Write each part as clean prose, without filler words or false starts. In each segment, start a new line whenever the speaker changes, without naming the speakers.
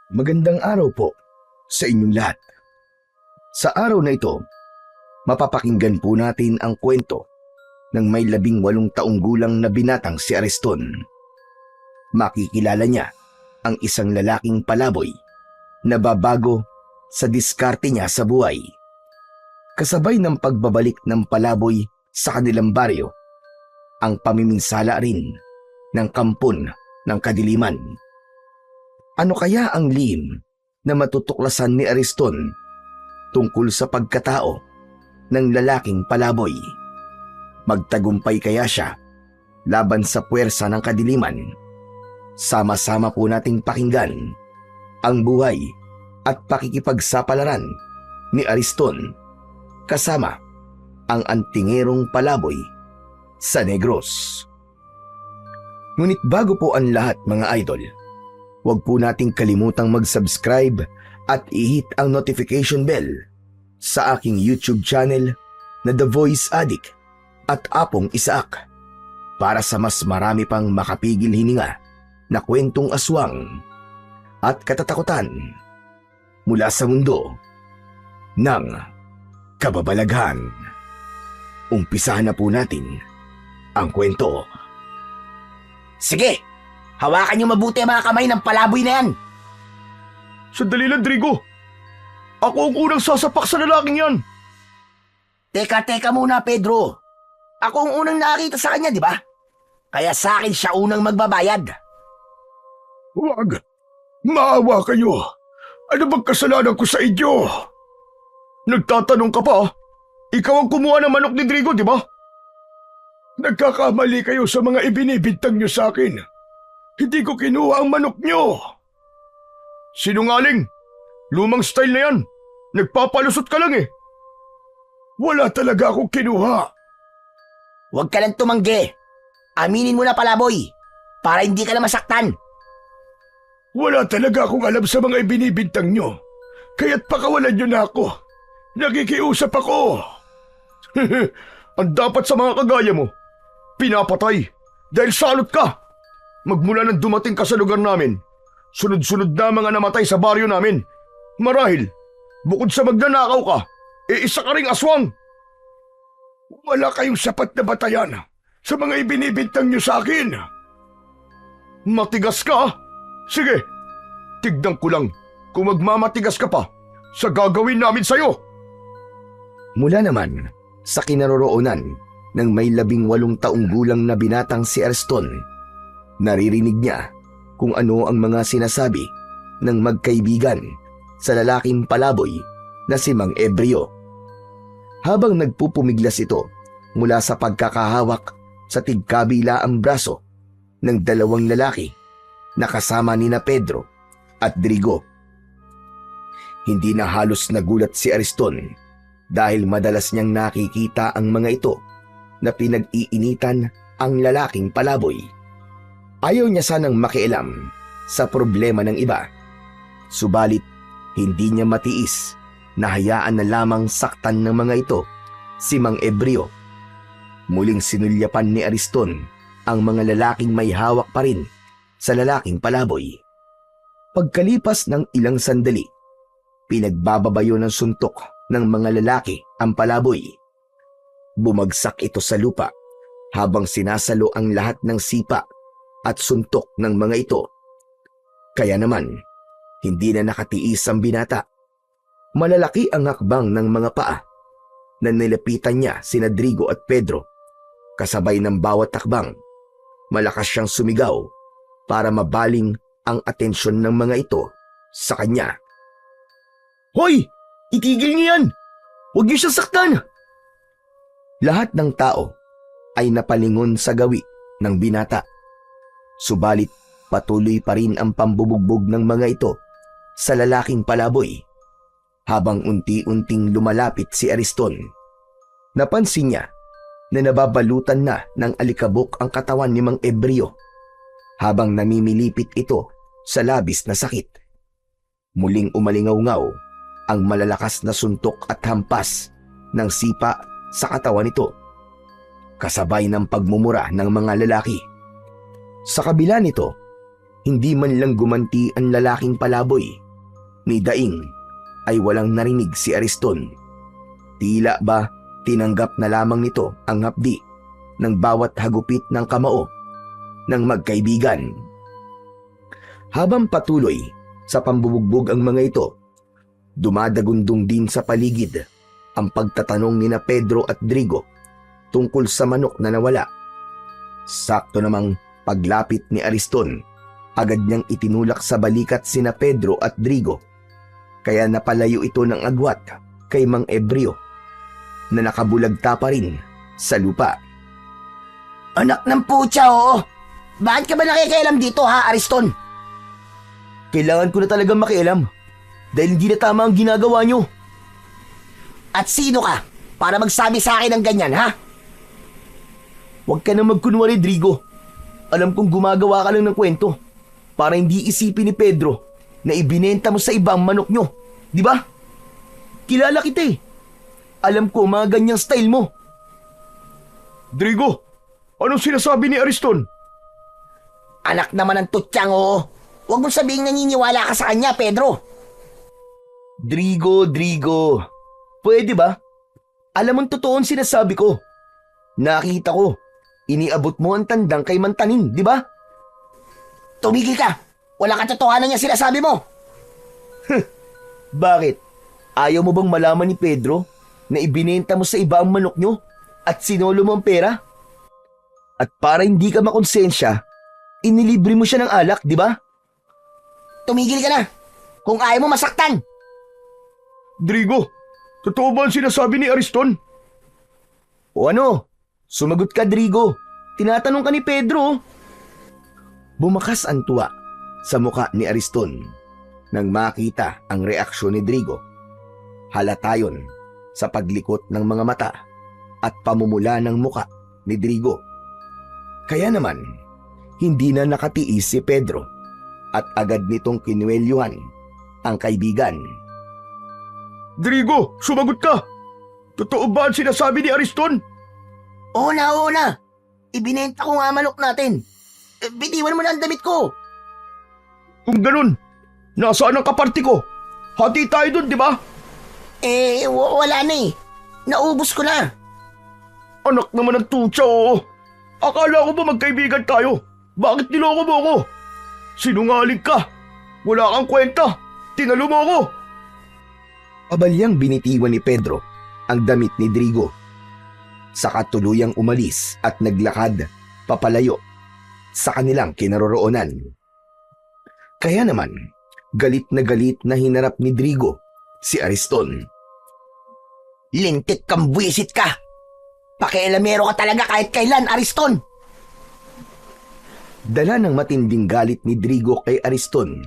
Magandang araw po sa inyong lahat. Sa araw na ito, mapapakinggan po natin ang kwento ng may 18 taong gulang na binatang si Ariston. Makikilala niya ang isang lalaking palaboy na babago sa diskarte niya sa buhay. Kasabay ng pagbabalik ng palaboy sa kanilang baryo, ang pamiminsala rin ng kampon ng kadiliman. Ano kaya ang lihim na matutuklasan ni Ariston tungkol sa pagkatao ng lalaking palaboy? Magtagumpay kaya siya laban sa puwersa ng kadiliman? Sama-sama po nating pakinggan ang buhay at pakikipagsapalaran ni Ariston kasama ang antingerong palaboy sa Negros. Ngunit bago po ang lahat, mga idol, huwag po nating kalimutang mag-subscribe at i-hit ang notification bell sa aking YouTube channel na The Voice Addict at Apong Isaak para sa mas marami pang makapigil hininga na kwentong aswang at katatakutan mula sa mundo ng kababalaghan. Umpisahan na po natin ang kwento.
Sige! Hawakan niyo mabuti ang mga kamay ng palaboy na yan!
Sandali lang, Drigo. Ako ang unang sasapak sa lalaking yan.
Teka muna, Pedro. Ako ang unang nakakita sa kanya, di ba? Kaya sa akin siya unang magbabayad.
Huwag! Maawa kayo! Ano bang kasalanan ko sa inyo?
Nagtatanong ka pa? Ikaw ang kumuha ng manok ni Drigo, di ba?
Nagkakamali kayo sa mga ibinibintang nyo sa akin. Hindi ko kinuha ang manok nyo.
Sinungaling! Lumang style na yan. Nagpapalusot ka lang eh.
Wala talaga akong kinuha.
Huwag ka lang tumanggi. Aminin mo na, palaboy, para hindi ka na masaktan.
Wala talaga akong alam sa mga ibinibintang nyo. Kaya't pakawalan nyo na ako. Nakikiusap ako.
Ang dapat sa mga kagaya mo, pinapatay dahil salot ka. Magmula nang dumating ka sa lugar namin, sunod-sunod na mga namatay sa baryo namin. Marahil, bukod sa magnanakaw ka, isa ka ring aswang.
Wala kayong sapat na batayan sa mga ibinibintang nyo sa akin.
Matigas ka? Sige, tignan ko lang kung magmamatigas ka pa sa gagawin namin sa'yo. Mula naman sa kinaroroonan ng may 18 taong gulang na binatang si Ariston, naririnig niya kung ano ang mga sinasabi ng magkaibigan sa lalaking palaboy na si Mang Ebreo. Habang nagpupumiglas ito mula sa pagkakahawak sa tigkabilaang braso ng 2 lalaki na kasama nina Pedro at Drigo. Hindi na halos nagulat si Ariston dahil madalas niyang nakikita ang mga ito na pinag-iinitan ang lalaking palaboy. Ayaw niya sanang makialam sa problema ng iba, subalit hindi niya matiis na hayaan na lamang saktan ng mga ito si Mang Ebreo. Muling sinulyapan ni Ariston ang mga lalaking may hawak pa rin sa lalaking palaboy. Pagkalipas ng ilang sandali, pinagbababayo ng suntok ng mga lalaki ang palaboy. Bumagsak ito sa lupa habang sinasalo ang lahat ng sipa at suntok ng mga ito. Kaya naman, hindi na nakatiis ang binata. Malalaki ang hakbang ng mga paa na nilapitan niya sina Drigo at Pedro. Kasabay ng bawat hakbang, malakas siyang sumigaw para mabaling ang atensyon ng mga ito sa kanya. Hoy! Itigil niyo yan! Huwag niyo siyang saktan! Lahat ng tao ay napalingon sa gawi ng binata. Subalit patuloy pa rin ang pambubugbog ng mga ito sa lalaking palaboy. Habang unti-unting lumalapit si Ariston, napansin niya na nababalutan na ng alikabok ang katawan ni Mang Ebreo habang namimilipit ito sa labis na sakit. Muling umalingaw-ngaw ang malalakas na suntok at hampas ng sipa sa katawan nito, kasabay ng pagmumura ng mga lalaki. Sa kabila nito, Hindi man lang gumanti ang lalaking palaboy ni Daing ay walang narinig si Ariston. Tila ba tinanggap na lamang nito ang hapdi ng bawat hagupit ng kamao ng magkaibigan. Habang patuloy sa pambubugbog ang mga ito, dumadagundong din sa paligid ang pagtatanong ni na Pedro at Drigo tungkol sa manok na nawala. Sakto namang paglapit ni Ariston, agad niyang itinulak sa balikat sina Pedro at Drigo, kaya napalayo ito ng agwat kay Mang Ebreo na nakabulagta pa rin sa lupa.
Anak ng putya, oo. Bakit ka ba nakikialam dito ha, Ariston?
Kailangan ko na talagang makialam dahil hindi na tama ang ginagawa niyo.
At sino ka para magsabi sa akin ng ganyan, ha?
Huwag ka na magkunwari, Drigo. Alam kong gumagawa ka lang ng kwento para hindi isipin ni Pedro na ibinenta mo sa iba ang manok nyo. Di ba? Kilala kita eh. Alam ko mga ganyang style mo. Drigo, anong sinasabi ni Ariston?
Anak naman ng tutyang, oo. Huwag mong sabihing naniniwala ka sa kanya, Pedro.
Drigo, pwede ba? Alam mong totoo ang sinasabi ko. Nakita ko, iniabot mo ang tandang kay Mantanin, di ba?
Tumigil ka. Wala katotohanan niya sinasabi mo.
Bakit? Ayaw mo bang malaman ni Pedro na ibinenta mo sa iba ang manok nyo at sinolo mo ang pera? At para hindi ka makonsensya, inilibre mo siya ng alak, di ba?
Tumigil ka na. Kung ayaw mo masaktan.
Drigo, totoo ba ang sinasabi ni Ariston?
O ano? Sumagot ka, Drigo. Tinatanong ka ni Pedro. Bumakas ang tuwa sa muka ni Ariston nang makita ang reaksyon ni Drigo. Halata yun sa paglikot ng mga mata at pamumula ng muka ni Drigo. Kaya naman, hindi na nakatiis si Pedro at agad nitong kinuwelyuhan ang kaibigan.
Drigo, sumagot ka! Totoo ba ang sinasabi ni Ariston?
Oo na. Ibinenta ko nga manok natin. Bitiwan mo na ang damit ko.
Kung ganun, nasaan ang kaparti ko? Hati tayo dun, di ba?
Wala na eh. Naubos ko na.
Anak naman ng tutsa, oo. Akala ko ba magkaibigan tayo? Bakit niloko mo ako? Sinungaling ka. Wala kang kwenta. Tinalo mo ako.
Abalyang binitiwan ni Pedro ang damit ni Drigo. Saka tuluyang umalis at naglakad papalayo sa kanilang kinaroroonan. Kaya naman, galit na hinarap ni Drigo si Ariston.
Lintik kang buwisit ka. Pakialamero ka talaga kahit kailan, Ariston.
Dala ng matinding galit ni Drigo kay Ariston,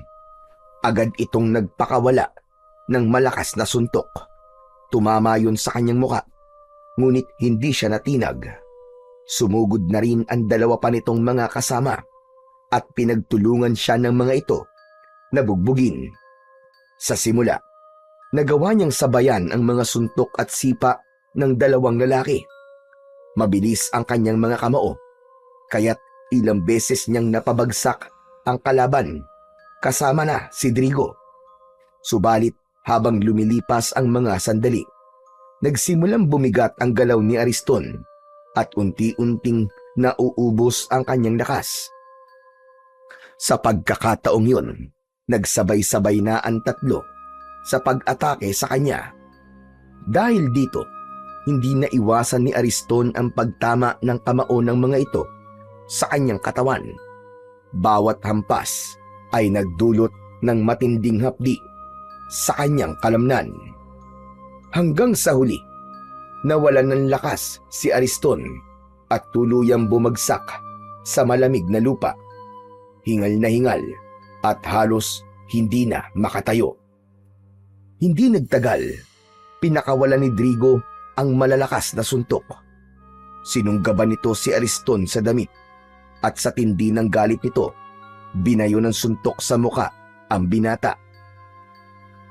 agad itong nagpakawala ng malakas na suntok. Tumama yun sa kanyang muka, ngunit hindi siya natinag. Sumugod na rin ang dalawa pa nitong mga kasama at pinagtulungan siya ng mga ito na bugbugin. Sa simula, nagawa niyang sabayan ang mga suntok at sipa ng dalawang lalaki. Mabilis ang kanyang mga kamao, kaya't ilang beses niyang napabagsak ang kalaban kasama na si Drigo. Subalit habang lumilipas ang mga sandali, nagsimulang bumigat ang galaw ni Ariston at unti-unting nauubos ang kanyang lakas. Sa pagkakataong yun, nagsabay-sabay na ang tatlo sa pag-atake sa kanya. Dahil dito, hindi na iwasan ni Ariston ang pagtama ng kamao ng mga ito sa kanyang katawan. Bawat hampas ay nagdulot ng matinding hapdi sa kanyang kalamnan. Hanggang sa huli, nawalan ng lakas si Ariston at tuluyang bumagsak sa malamig na lupa. Hingal na hingal at halos hindi na makatayo. Hindi nagtagal, pinakawalan ni Drigo ang malalakas na suntok. Sinunggaban nito si Ariston sa damit at sa tindi ng galit nito, binayo ng suntok sa muka ang binata.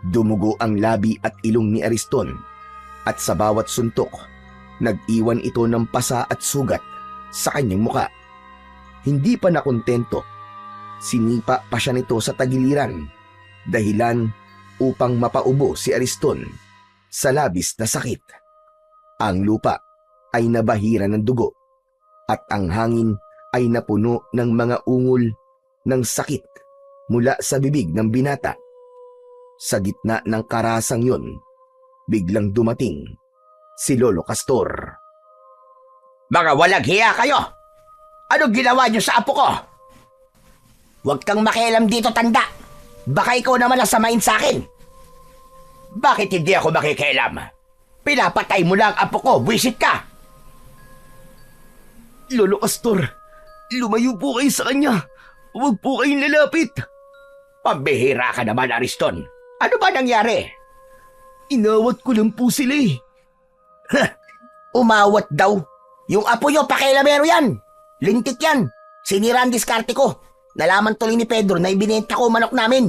Dumugo ang labi at ilong ni Ariston at sa bawat suntok, nag-iwan ito ng pasa at sugat sa kanyang muka. Hindi pa nakontento, Sinipa pa siya nito sa tagiliran, dahilan upang mapaubo si Ariston sa labis na sakit. Ang lupa ay nabahira ng dugo at ang hangin ay napuno ng mga ungol ng sakit mula sa bibig ng binata. Sa gitna ng karasang yun, biglang dumating si Lolo Castor.
Mga walang hiya kayo! Anong ginawa niyo sa apo ko? Huwag kang makialam dito, tanda. Baka ikaw naman ang samain sa akin. Bakit hindi ako makikialam? Pinapatay mo lang ang apo ko, buwisit ka!
Lolo Castor, lumayo po kayo sa kanya. Huwag po kayong lalapit.
Pambihira ka naman, Ariston. Ano ba nangyari?
Inawat ko lang po sila eh.
Umawat daw. Yung apo nyo, pakialamero yan. Lintik yan. Sinira ang diskarte ko. Nalaman tuloy ni Pedro na ibinenta ko manok namin.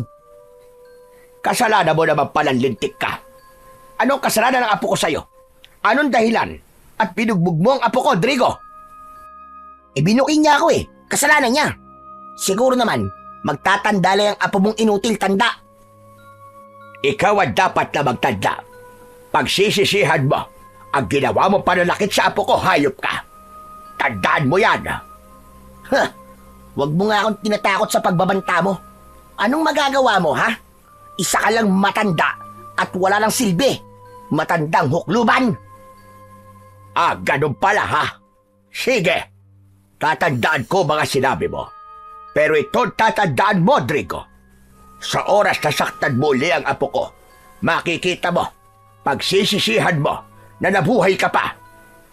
Kasalanan mo naman palang lintik ka. Anong kasalanan ng apo ko sa'yo? Anong dahilan? At pinugbog mo ang apo ko, Drigo? Ibinuking niya ako eh. Kasalanan niya. Siguro naman, magtatandala ang apo mong inutil, tanda. Ikaw ang dapat na magtanda. Pagsisisihan mo, ang ginawa mo pananakit sa apo ko, hayop ka. Tandaan mo yan. Huwag mo nga akong tinatakot sa pagbabanta mo. Anong magagawa mo, ha? Isa ka lang matanda at wala lang silbi. Matandang hukluban. Ah, ganun pala, ha? Sige. Tatandaan ko mga sinabi mo. Pero ito tatandaan mo, Drigo. Sa oras na saktan mo uli ang apo ko, makikita mo, pagsisisihan mo, na nabuhay ka pa.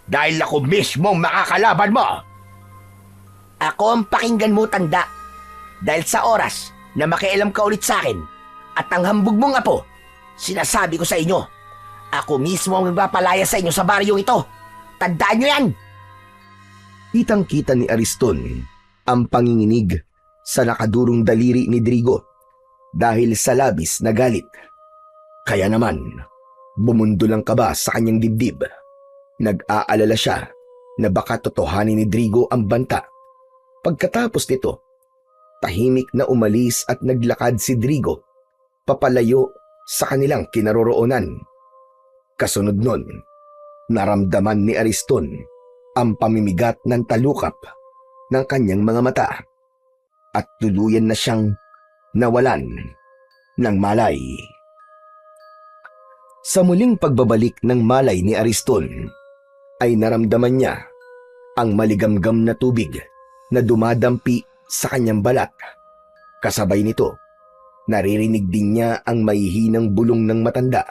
Dahil ako mismong makakalaban mo. Ako ang pakinggan mo, tanda. Dahil sa oras na makialam ka ulit sa akin at ang hambog mong apo, sinasabi ko sa inyo, ako mismo ang magpapalaya sa inyo sa baryong ito. Tandaan nyo yan!
Kitang-kita ni Ariston ang panginginig sa nakadurong daliri ni Drigo dahil sa labis na galit. Kaya naman, bumundo lang kaba sa kanyang dibdib. Nag-aalala siya na baka totohanin ni Drigo ang banta. Pagkatapos nito, tahimik na umalis at naglakad si Drigo papalayo sa kanilang kinaroroonan. Kasunod nun, naramdaman ni Ariston ang pamimigat ng talukap ng kanyang mga mata at tuluyan na siyang nawalan ng malay. Sa muling pagbabalik ng malay ni Ariston, ay naramdaman niya ang maligamgam na tubig na dumadampi sa kanyang balat. Kasabay nito, naririnig din niya ang mahihinang bulong ng matanda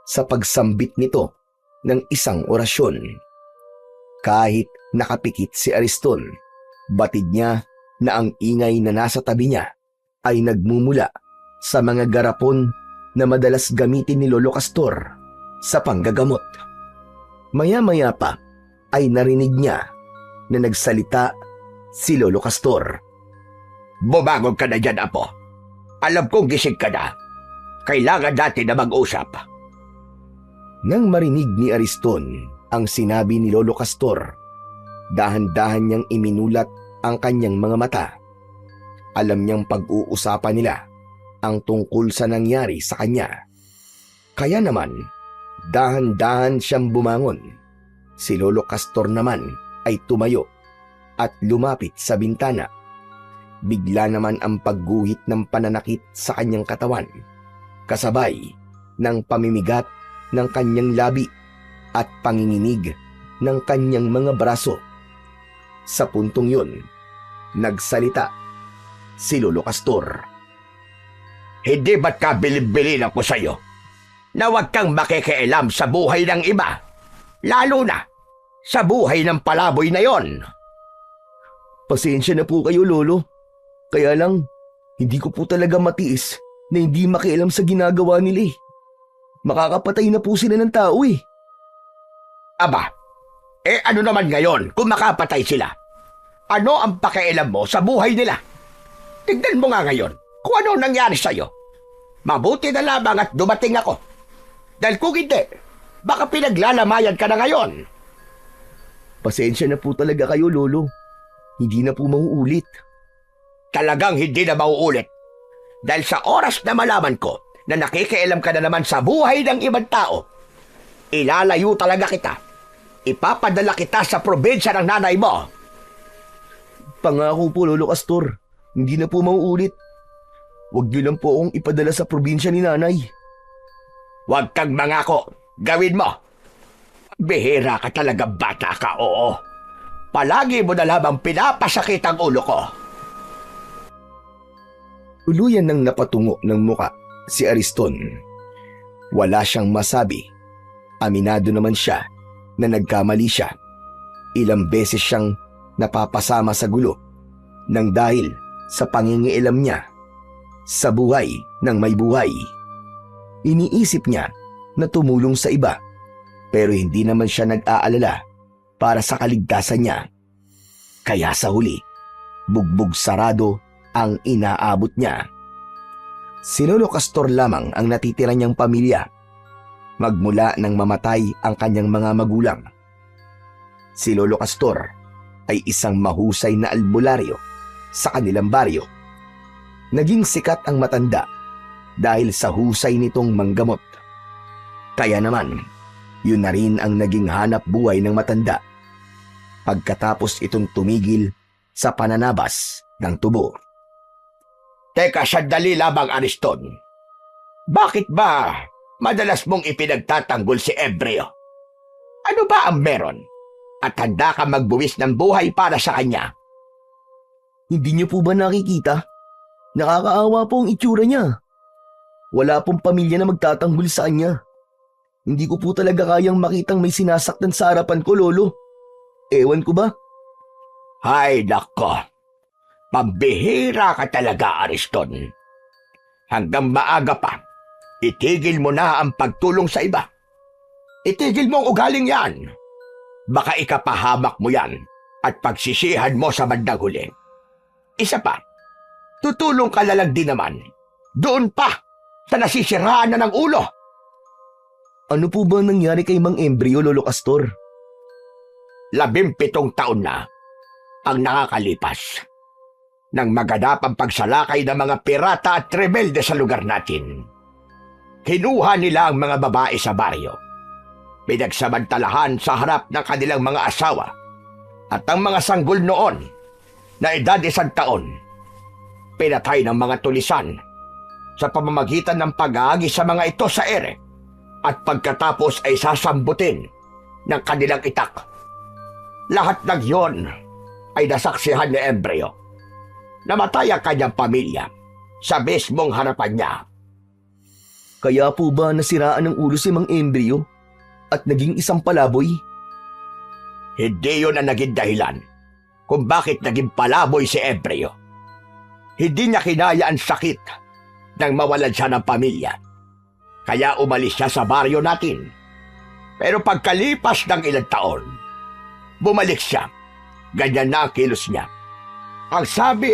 sa pagsambit nito ng isang orasyon. Kahit nakapikit si Ariston, batid niya na ang ingay na nasa tabi niya ay nagmumula sa mga garapon na madalas gamitin ni Lolo Castor sa panggagamot. Maya-maya pa ay narinig niya na nagsalita si Lolo Castor.
Bumagod ka na dyan, apo. Alam kong gising ka na. Kailangan natin na mag-usap.
Nang marinig ni Ariston ang sinabi ni Lolo Castor, dahan-dahan niyang iminulat ang kanyang mga mata. Alam niyang pag-uusapan nila ang tungkol sa nangyari sa kanya. Kaya naman, dahan-dahan siyang bumangon. Si Lolo Castor naman ay tumayo at lumapit sa bintana. Bigla naman ang pagguhit ng pananakit sa kanyang katawan, kasabay ng pamimigat ng kanyang labi at panginginig ng kanyang mga braso. Sa puntong yun, nagsalita si Lolo Castor.
Hindi ba't kabilib-bilin ako sa'yo na huwag kang makikialam sa buhay ng iba, lalo na sa buhay ng palaboy na yon?
Pasensya na po kayo, Lolo. Kaya lang, hindi ko po talaga matiis na hindi makialam sa ginagawa nila eh. Makakapatay na po sila ng tao eh.
Aba, ano naman ngayon kung makapatay sila? Ano ang pakialam mo sa buhay nila? Tignan mo nga ngayon kung ano nangyari sa'yo. Mabuti na lamang at dumating ako. Dahil kung hindi, baka pinaglalamayan ka na ngayon.
Pasensya na po talaga kayo, Lolo. Hindi na po mauulit.
Talagang hindi na mauulit. Dahil sa oras na malaman ko na nakikialam ka na naman sa buhay ng ibang tao, ilalayo talaga kita. Ipapadala kita sa probinsya ng nanay mo.
Pangako po, Lolo Castor. Hindi na po mauulit. Huwag niyo lang po akong ipadala sa probinsya ni nanay.
Huwag kang mangako. Gawin mo. Bihira ka talaga, bata ka, oo. Palagi mo na lamang pinapasakit ang ulo ko.
Tuluyan nang napatungo ng muka si Ariston. Wala siyang masabi. Aminado naman siya na nagkamali siya. Ilang beses siyang napapasama sa gulo nang dahil sa pangingialam niya sa buhay ng may buhay. Iniisip niya na tumulong sa iba pero hindi naman siya nag-aalala para sa kaligtasan niya. Kaya sa huli, bugbog sarado ang inaabot niya. Si Lolo Castor lamang ang natitira niyang pamilya magmula nang mamatay ang kanyang mga magulang. Si Lolo Castor ay isang mahusay na albularyo sa kanilang baryo. Naging sikat ang matanda dahil sa husay nitong manggamot. Kaya naman, yun na rin ang naging hanap buhay ng matanda pagkatapos itong tumigil sa pananabas ng tubo.
Teka, sandali lamang, Ariston. Bakit ba madalas mong ipinagtatanggol si Ebreo? Ano ba ang meron? At handa ka magbuwis ng buhay para sa kanya?
Hindi niyo po ba nakikita? Nakakaawa po ang itsura niya. Wala pong pamilya na magtatanggol sa kanya. Hindi ko po talaga kayang makitang may sinasaktan sa harapan ko, Lolo. Ewan ko ba?
Hay nako. Pambihira ka talaga, Ariston. Hanggang maaga pa, itigil mo na ang pagtulong sa iba. Itigil mo ang ugaling yan. Baka ikapahamak mo yan at pagsisihan mo sa bandang huli. Isa pa, tutulong ka na lang din naman. Doon pa, sa nasisiraan na ng ulo.
Ano po ba nangyari kay Mang Embryo, Lolo Castor?
17 taon na ang nakakalipas nang maganap ang pagsalakay ng mga pirata at rebelde sa lugar natin. Kinuha nila ang mga babae sa baryo. Pinagsamantalahan sa harap ng kanilang mga asawa at ang mga sanggol noon na edad 1 taon. Pinatay ng mga tulisan sa pamamagitan ng pag-aagi sa mga ito sa ere at pagkatapos ay sasambutin ng kanilang itak. Lahat ng yon ay nasaksihan ni Embryo. Namatay ang kanyang pamilya sa mismong harapan niya.
Kaya po ba nasiraan ng ulo si Mang Embryo at naging isang palaboy?
Hindi yun ang naging dahilan kung bakit naging palaboy si Embryo. Hindi niya kinaya ang sakit nang mawalan siya ng pamilya. Kaya umalis siya sa baryo natin. Pero pagkalipas ng ilang taon, bumalik siya. Ganyan na ang kilos niya. Ang sabi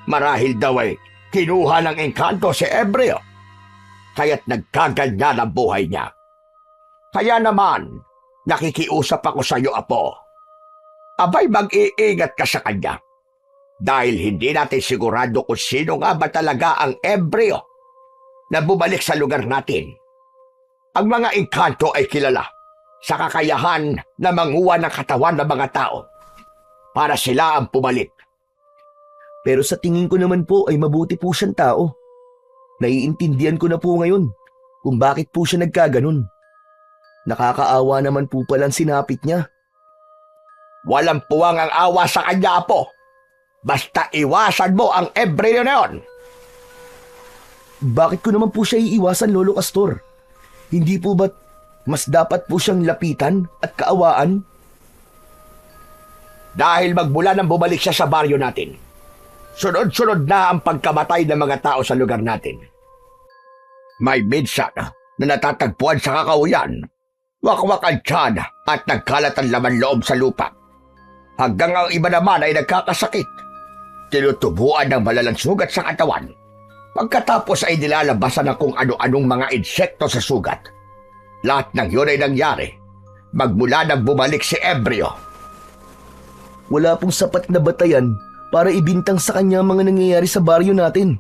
marahil daw ay kinuha ng engkanto si Embryo. Kaya't nagkaganyan ang buhay niya. Kaya naman, nakikiusap ako sa iyo, Apo. Abay, mag-iingat ka sa kanya. Dahil hindi natin sigurado kung sino nga ba talaga ang Embryo na bumalik sa lugar natin. Ang mga engkanto ay kilala sa kakayahan na manguha ng katawan ng mga tao para sila ang pumalik.
Pero sa tingin ko naman po ay mabuti po siyang tao. Naiintindihan ko na po ngayon kung bakit po siya nagkaganon. Nakakaawa naman po palang sinapit niya.
Walang puwang ang awa sa kanya, Apo. Basta iwasan mo ang Embryo na yon.
Bakit ko naman po siya iiwasan, Lolo Castor? Hindi po ba't mas dapat po siyang lapitan at kaawaan?
Dahil magmula nang bumalik siya sa baryo natin, sunod-sunod na ang pagkamatay ng mga tao sa lugar natin. May minsan na natatagpuan sa kakauyan, wakwak ang tiyan at nagkalat ang laman loob sa lupa. Hanggang ang iba naman ay nagkakasakit. Tinutubuan ng malalang sugat sa katawan. Pagkatapos ay nilalabasan ng kung ano-anong mga insekto sa sugat. Lahat ng yun ay nangyari magmula nang bumalik si Embryo.
Wala pong sapat na batayan para ibintang sa kanya ang mga nangyayari sa baryo natin.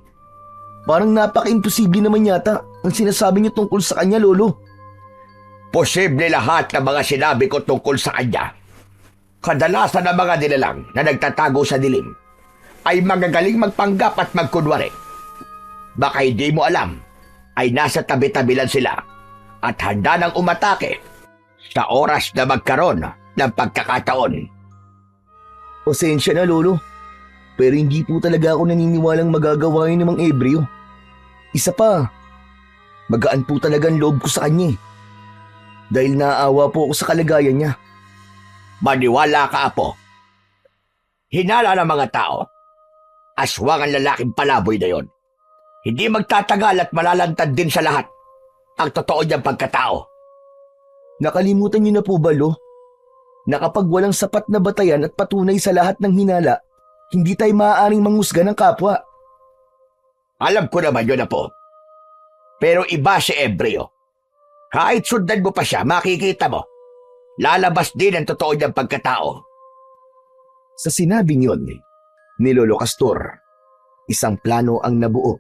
Parang napaka-imposible naman yata ang sinasabi niyo tungkol sa kanya, Lolo.
Posible lahat ng mga sinabi ko tungkol sa kanya. Kadalasan ng mga nilalang na nagtatago sa dilim ay magagaling magpanggap at magkunwari. Baka hindi mo alam, ay nasa tabi-tabi lang sila at handa nang umatake sa oras na magkaroon ng pagkakataon.
Pasensya na, Lolo. Pero hindi po talaga ako naniniwalang magagawa yun ng Mang Ebreo. Isa pa, magaan po talaga ang loob ko sa kanya eh. Dahil naaawa po ako sa kalagayan niya.
Maniwala ka, Apo. Hinala ng mga tao. Aswang ang lalaking palaboy na yon. Hindi magtatagal at malalantad din sa lahat ang totoo niyang pagkatao.
Nakalimutan niyo na po ba, Lo? Na kapag walang sapat na batayan at patunay sa lahat ng hinala, hindi tayo maaaring mangusga ng kapwa.
Alam ko naman yun, Apo. Pero iba si Ebreo. Kahit sundan mo pa siya, makikita mo. Lalabas din ang totoo niyang pagkatao.
Sa sinabing yun ni Lolo Castor, isang plano ang nabuo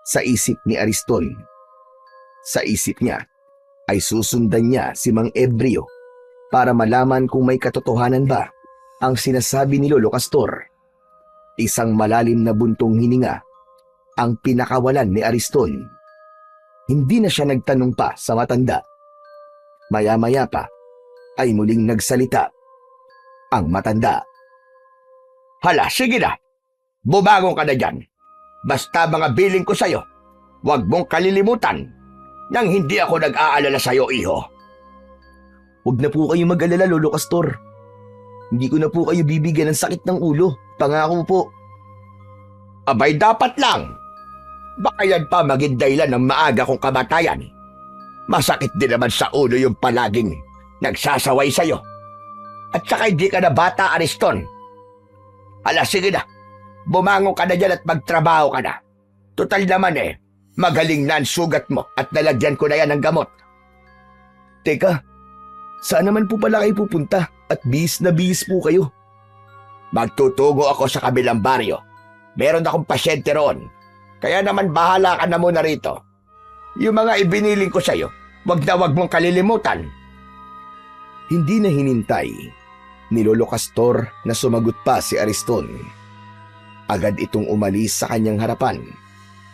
sa isip ni Ariston. Sa isip niya ay susundan niya si Mang Ebreo para malaman kung may katotohanan ba ang sinasabi ni Lolo Castor. Isang malalim na buntong hininga ang pinakawalan ni Ariston. Hindi na siya nagtanong pa sa matanda. Maya-maya pa ay muling nagsalita ang matanda.
Hala, sige na. Bumangon ka na dyan. Basta mga biling ko sa'yo, huwag mong kalilimutan nang hindi ako nag-aalala sa'yo, iho.
Huwag na po kayo mag-alala, Lolo Castor. Hindi ko na po kayo bibigyan ng sakit ng ulo. Pangako po.
Abay, dapat lang. Baka yan pa maging dahilan ng maaga kong kamatayan. Masakit din naman sa ulo yung palaging nagsasaway sa'yo. At saka hindi ka na bata, Ariston. Hala, sige na. Bumangon ka na dyan at magtrabaho ka na. Total naman magaling na ang sugat mo at nalagyan ko na yan ng gamot.
Teka, saan naman po pala kayo pupunta at bihis na bihis po kayo?
Magtutungo ako sa kabilang baryo. Meron akong pasyente roon. Kaya naman bahala ka na muna rito. Yung mga ibiniling ko sa'yo, wag mong kalilimutan.
Hindi na hinintay ni Lolo Castor na sumagot pa si Ariston. Agad itong umalis sa kanyang harapan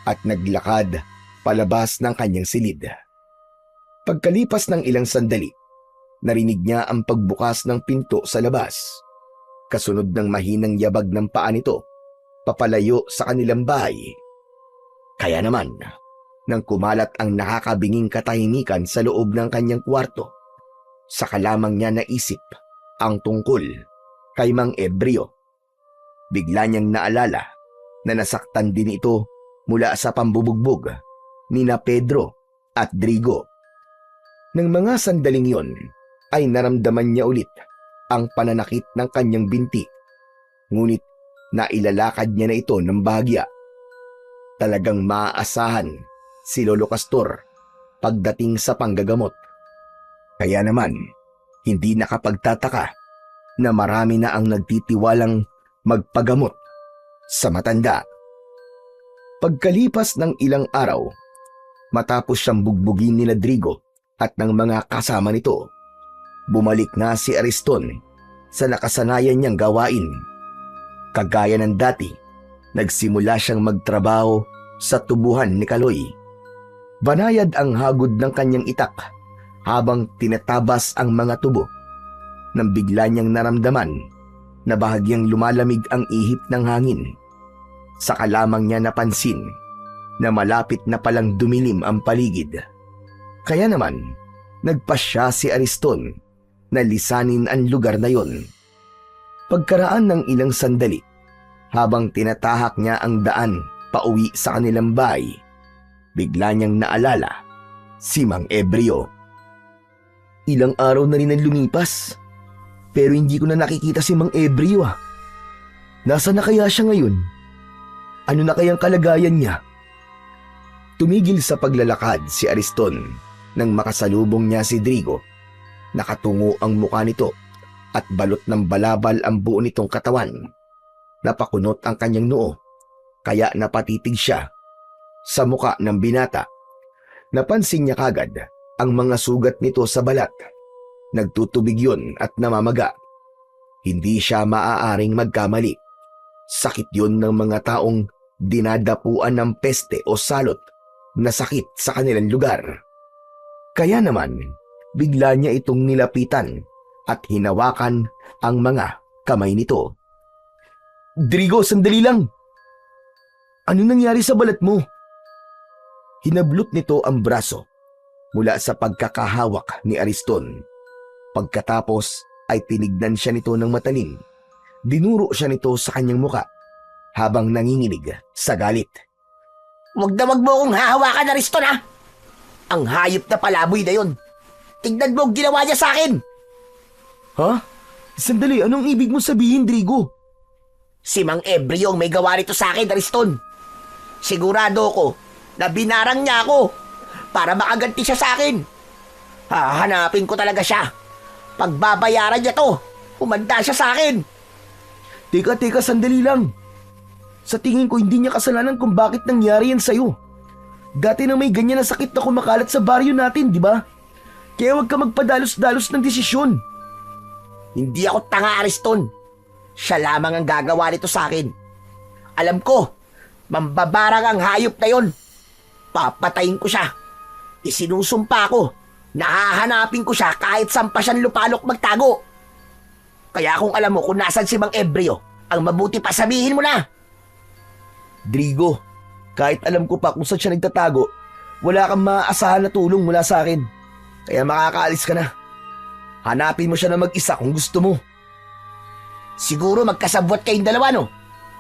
at naglakad palabas ng kanyang silid. Pagkalipas ng ilang sandali, narinig niya ang pagbukas ng pinto sa labas. Kasunod ng mahinang yabag ng paa nito, papalayo sa kanilang bahay. Kaya naman, nang kumalat ang nakakabinging katahimikan sa loob ng kanyang kwarto, saka lamang niya naisip ang tungkol kay Mang Ebreo. Bigla niyang naalala na nasaktan din ito mula sa pambubugbog nina Pedro at Drigo. Nang mga sandaling yon ay naramdaman niya ulit ang pananakit ng kanyang binti. Ngunit nailalakad niya na ito ng bahagya. Talagang maaasahan si Lolo Castor pagdating sa panggagamot. Kaya naman, hindi nakapagtataka na marami na ang nagtitiwalang magpagamot sa matanda. Pagkalipas ng ilang araw, matapos siyang bugbugin ni Drigo at ng mga kasama nito, bumalik na si Ariston sa nakasanayan niyang gawain. Kagaya ng dati, nagsimula siyang magtrabaho sa tubuhan ni Kaloy. Banayad ang hagod ng kanyang itak habang tinatabas ang mga tubo. Nang bigla niyang naramdaman na bahagyang lumalamig ang ihip ng hangin. Saka lamang niya napansin na malapit na palang dumilim ang paligid. Kaya naman, nagpasya si Ariston na lisanin ang lugar na yon. Pagkaraan ng ilang sandali, habang tinatahak niya ang daan pauwi sa kanilang bahay, bigla niyang naalala si Mang Ebreo. Ilang araw na rin ang lumipas, pero hindi ko na nakikita si Mang Ebreo. Nasaan na kaya siya ngayon? Ano na kayang kalagayan niya? Tumigil sa paglalakad si Ariston nang makasalubong niya si Drigo. Nakatungo ang mukha nito at balot ng balabal ang buo nitong katawan.
napakunot ang kanyang noo, kaya napatitig siya sa muka ng binata. Napansin niya kagad ang mga sugat nito sa balat. Nagtutubig yun at namamaga. Hindi siya maaaring magkamali. Sakit yun ng mga taong dinadapuan ng peste o salot na sakit sa kanilang lugar. Kaya naman, bigla niya itong nilapitan at hinawakan ang mga kamay nito.
Drigo, sandali lang. Ano nangyari sa balat mo?
Hinablot nito ang braso mula sa pagkakahawak ni Ariston. Pagkatapos ay tinignan siya nito ng matalim. Dinuro siya nito sa kanyang muka habang nanginginig sa galit.
Huwag na wag mo akong hahawakan, Ariston, ha? Ang hayop na palaboy na yun. Tignan mo ang ginawa niya sa akin.
Ha? Sandali, anong ibig mo sabihin, Drigo?
Si Mang Ebrio ang may gawa nito sa akin, Ariston. Sigurado ko na binarang niya ako para makaganti siya sa akin. Hahanapin ko talaga siya. Pagbabayaran niya to, umanda siya sa akin.
Teka, sandali lang. Sa tingin ko hindi niya kasalanan kung bakit nangyari yan sa'yo. Dati na may ganyan na sakit na kumakalat sa baryo natin, di ba? Kaya huwag ka magpadalos-dalos ng desisyon.
Hindi ako tanga, Ariston. Siya lamang ang gagawa nito sa akin. Alam ko, mambabarang ang hayop na yon. Papatayin ko siya. Isinusumpa ko. Nahahanapin ko siya kahit saan pa siyang lupalok magtago. Kaya kung alam mo kung nasan si Mang Ebrio, ang mabuti pa sabihin mo na.
Drigo, kahit alam ko pa kung saan siya nagtatago, wala kang maaasahan na tulong mula sa akin. Kaya makakaalis ka na. Hanapin mo siya na mag-isa kung gusto mo.
Siguro magkasabwat kayong dalawa, no?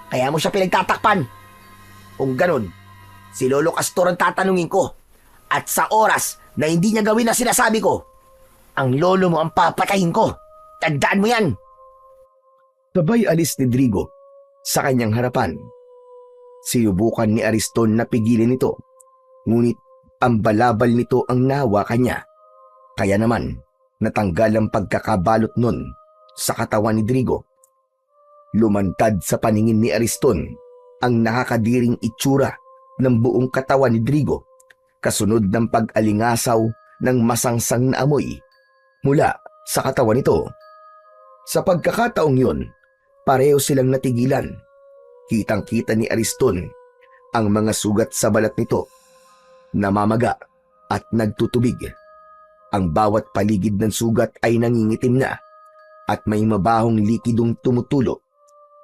Kaya mo siya pinagtatakpan. Kung ganun, si Lolo Castor ang tatanungin ko. At sa oras na hindi niya gawin na sinasabi ko, ang lolo mo ang papatayin ko. Tandaan mo yan.
Sabay alis ni Drigo sa kanyang harapan. Sinubukan ni Ariston na pigilin ito, ngunit ang balabal nito ang nahawakan niya. Kaya naman, natanggal ang pagkakabalot nun sa katawan ni Drigo. Lumantad sa paningin ni Ariston ang nakakadiring itsura ng buong katawan ni Drigo, kasunod ng pag-alingasaw ng masangsang na amoy mula sa katawan nito. Sa pagkakataong yun, pareho silang natigilan. Kitang-kita ni Ariston ang mga sugat sa balat nito, namamaga at nagtutubig. Ang bawat paligid ng sugat ay nangingitim na at may mabahong likidong tumutulo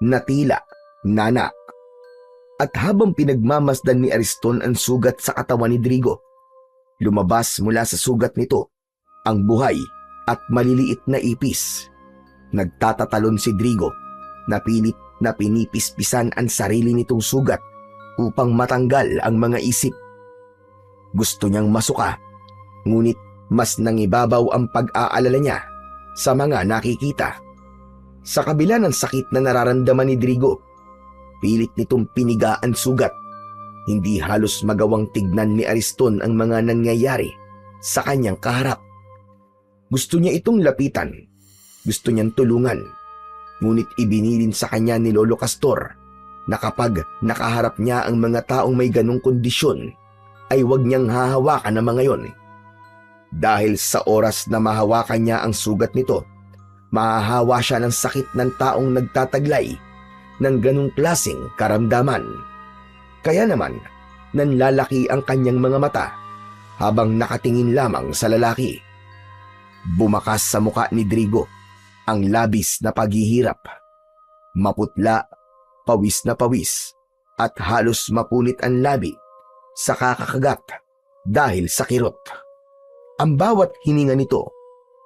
na tila nana. At habang pinagmamasdan ni Ariston ang sugat sa katawan ni Drigo, lumabas mula sa sugat nito ang buhay at maliliit na ipis. Nagtatatalon si Drigo na pilit na pinipispisan ang sarili nitong sugat upang matanggal ang mga isip. Gusto niyang masuka, ngunit mas nangibabaw ang pag-aalala niya sa mga nakikita. Sa kabila ng sakit na nararamdaman ni Drigo, pilit nitong piniga ang sugat. Hindi halos magawang tignan ni Ariston ang mga nangyayari sa kanyang kaharap. Gusto niya itong lapitan. Gusto niyang tulungan. Ngunit ibinilin sa kanya ni Lolo Castor na kapag nakaharap niya ang mga taong may ganong kondisyon, ay huwag niyang hahawakan ang mga yon. Dahil sa oras na mahawakan niya ang sugat nito, mahahawa siya ng sakit ng taong nagtataglay ng ganong klaseng karamdaman. Kaya naman, nanlalaki ang kanyang mga mata habang nakatingin lamang sa lalaki. Bumakas sa muka ni Drigo ang labis na paghihirap. Maputla, pawis na pawis, at halos mapunit ang labi sa kakakagat dahil sa kirot. Ang bawat hininga nito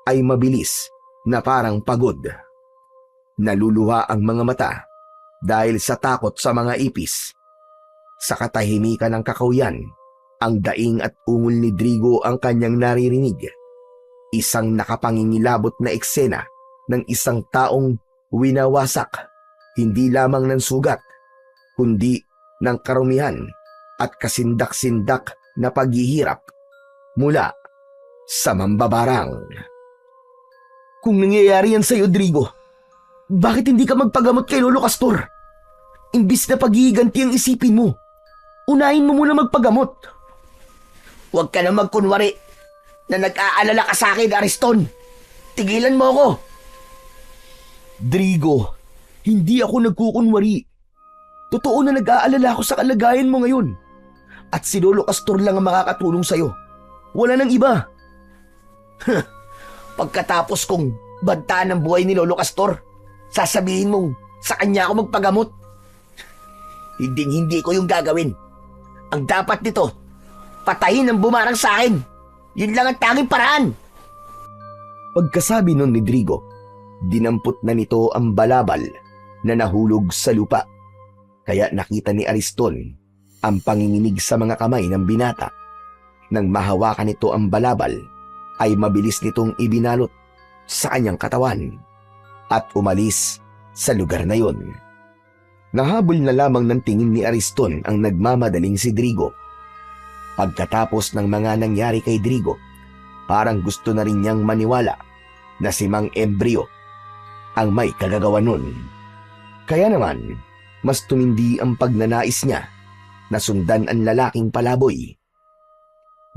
ay mabilis na parang pagod. Naluluha ang mga mata dahil sa takot sa mga ipis. Sa katahimikan ng kakauyan, ang daing at ungol ni Drigo ang kanyang naririnig. Isang nakapangingilabot na eksena ng isang taong winawasak, hindi lamang ng sugat, kundi ng karumihan at kasindak-sindak na paghihirap mula sa mambabarang.
Kung nangyayari yan sa'yo, Drigo, bakit hindi ka magpagamot kay Lolo Castor? Imbis na paghihiganti ang isipin mo, unahin mo muna magpagamot.
Huwag ka na magkunwari na nag-aalala ka sa akin, Ariston. Tigilan mo ako.
Drigo, hindi ako nagkukunwari. Totoo na nag-aalala ako sa kalagayan mo ngayon. At si Lolo Castor lang ang makakatulong sa'yo. Wala nang iba.
Pagkatapos kong bantaan ng buhay ni Lolo Castor, sasabihin mong sa kanya ako magpagamot. Hindi ko yung gagawin. Ang dapat nito, patayin ang bumarang sa akin. Yun lang ang tanging paraan.
Pagkasabi nun ni Drigo, dinampot na nito ang balabal na nahulog sa lupa. Kaya nakita ni Ariston ang panginginig sa mga kamay ng binata. Nang mahawakan nito ang balabal, ay mabilis nitong ibinalot sa kanyang katawan at umalis sa lugar na yon. Nahabol na lamang ng tingin ni Ariston ang nagmamadaling si Drigo. Pagkatapos ng mga nangyari kay Drigo, parang gusto na rin niyang maniwala na si Mang Ebreo ang may kagagawa nun. Kaya naman, mas tumindi ang pagnanais niya na sundan ang lalaking palaboy.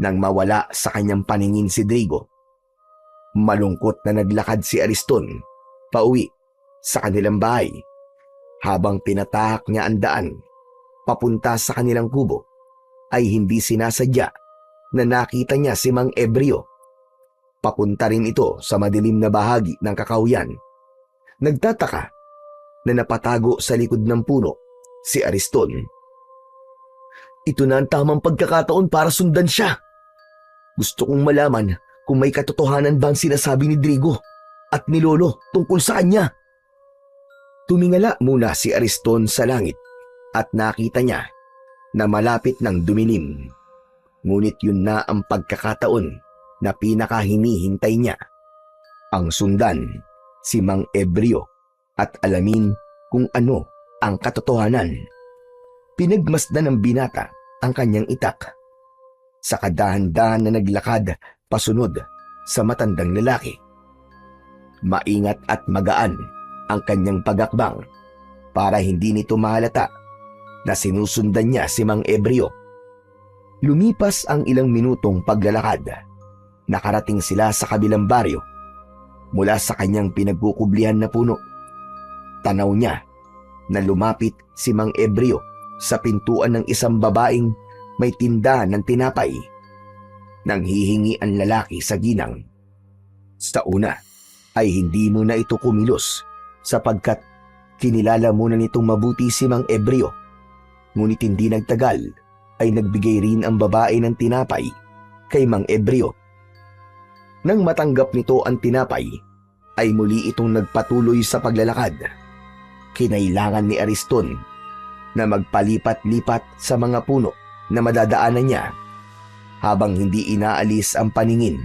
Nang mawala sa kanyang paningin si Drigo, malungkot na naglakad si Ariston pauwi sa kanilang bahay. Habang tinatahak niya ang daan papunta sa kanilang kubo, ay hindi sinasadya na nakita niya si Mang Ebreo. Papunta rin ito sa madilim na bahagi ng kakauyan. Nagtataka na napatago sa likod ng puno si Ariston. Ito na ang tamang pagkakataon para sundan siya. Gusto kong malaman kung may katotohanan ba ang sinasabi ni Drigo at ni Lolo tungkol sa kanya. Tumingala muna si Ariston sa langit at nakita niya na malapit ng dumilim. Ngunit yun na ang pagkakataon na pinakahinihintay niya. Ang sundan si Mang Ebreo at alamin kung ano ang katotohanan. Pinagmasdan ng binata ang kanyang itak. Sa kadahan-dahan na naglakad pasunod sa matandang lalaki. Maingat at magaan ang kanyang pagakbang para hindi nito mahalata na sinusundan niya si Mang Ebreo. Lumipas ang ilang minutong paglalakad. Nakarating sila sa kabilang baryo. Mula sa kanyang pinagkukublihan na puno, tanaw niya na lumapit si Mang Ebreo sa pintuan ng isang babaeng may tindahan ng tinapay. Nang hihingi ang lalaki sa ginang. Sa una ay hindi muna ito kumilos sapagkat kinilala muna nitong mabuti si Mang Ebreo. Ngunit hindi nagtagal ay nagbigay rin ang babae ng tinapay kay Mang Ebreo. Nang matanggap nito ang tinapay, ay muli itong nagpatuloy sa paglalakad. Kinailangan ni Ariston na magpalipat-lipat sa mga puno na madadaanan niya habang hindi inaalis ang paningin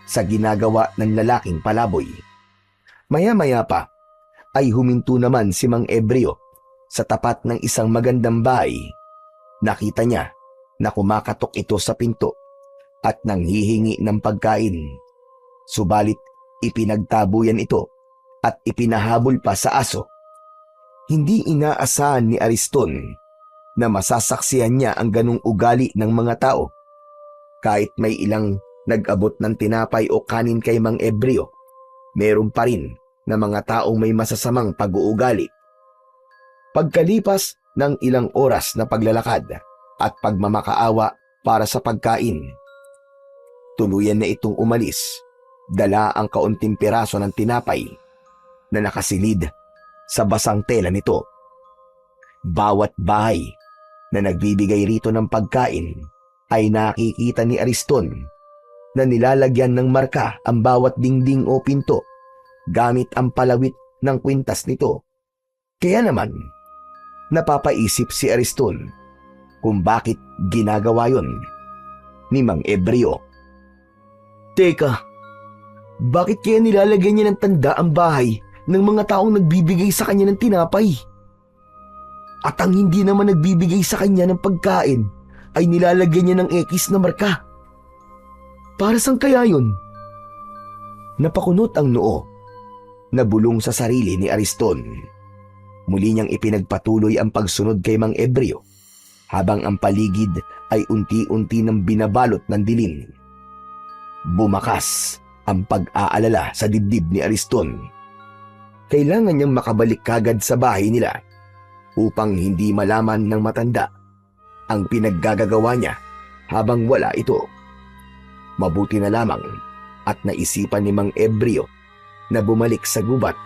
sa ginagawa ng lalaking palaboy. Maya-maya pa ay huminto naman si Mang Ebreo sa tapat ng isang magandang bahay. Nakita niya na kumakatok ito sa pinto at nanghihingi ng pagkain. Subalit ipinagtabuyan ito at ipinahabol pa sa aso. Hindi inaasahan ni Ariston na masasaksihan niya ang ganong ugali ng mga tao. Kahit may ilang nag-abot ng tinapay o kanin kay Mang Ebreo, meron pa rin na mga taong may masasamang pag-uugali. Pagkalipas ng ilang oras na paglalakad at pagmamakaawa para sa pagkain, tuluyan na itong umalis, dala ang kaunting piraso ng tinapay na nakasilid sa basang tela nito. Bawat bahay na nagbibigay rito ng pagkain ay nakikita ni Ariston na nilalagyan ng marka ang bawat dingding o pinto gamit ang palawit ng kwintas nito. Kaya naman, napapaisip si Ariston kung bakit ginagawa yon ni Mang Ebreo. Teka, bakit kaya nilalagyan niya ng tanda ang bahay ng mga taong nagbibigay sa kanya ng tinapay? At ang hindi naman nagbibigay sa kanya ng pagkain ay nilalagyan niya ng X na marka. Para saan kaya yun? Napakunot ang noo na bulong sa sarili ni Ariston. Muli niyang ipinagpatuloy ang pagsunod kay Mang Ebreo habang ang paligid ay unti-unti nang binabalot ng dilim. Bumakas ang pag-aalala sa dibdib ni Ariston. Kailangan niyang makabalik kagad sa bahay nila upang hindi malaman ng matanda ang pinaggagawa niya habang wala ito. Mabuti na lamang at naisipan ni Mang Ebreo na bumalik sa gubat.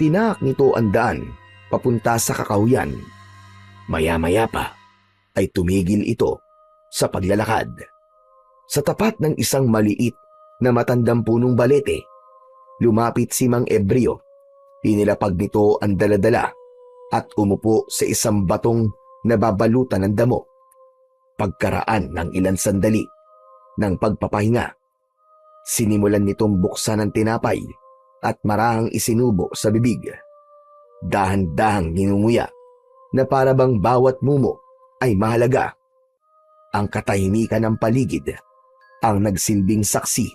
Tinaak nito ang daan papunta sa kakahuyan. Maya-maya pa ay tumigil ito sa paglalakad. Sa tapat ng isang maliit na matandang punong balete, lumapit si Mang Ebreo. Inilapag nito ang daladala at umupo sa isang batong nababalutan ng damo. Pagkaraan ng ilang sandali ng pagpapahinga, sinimulan nitong buksan ang tinapay at marahang isinubo sa bibig. Dahan-dahang ninunguya na para bang bawat mumo ay mahalaga. Ang katahimikan ng paligid ang nagsilbing saksi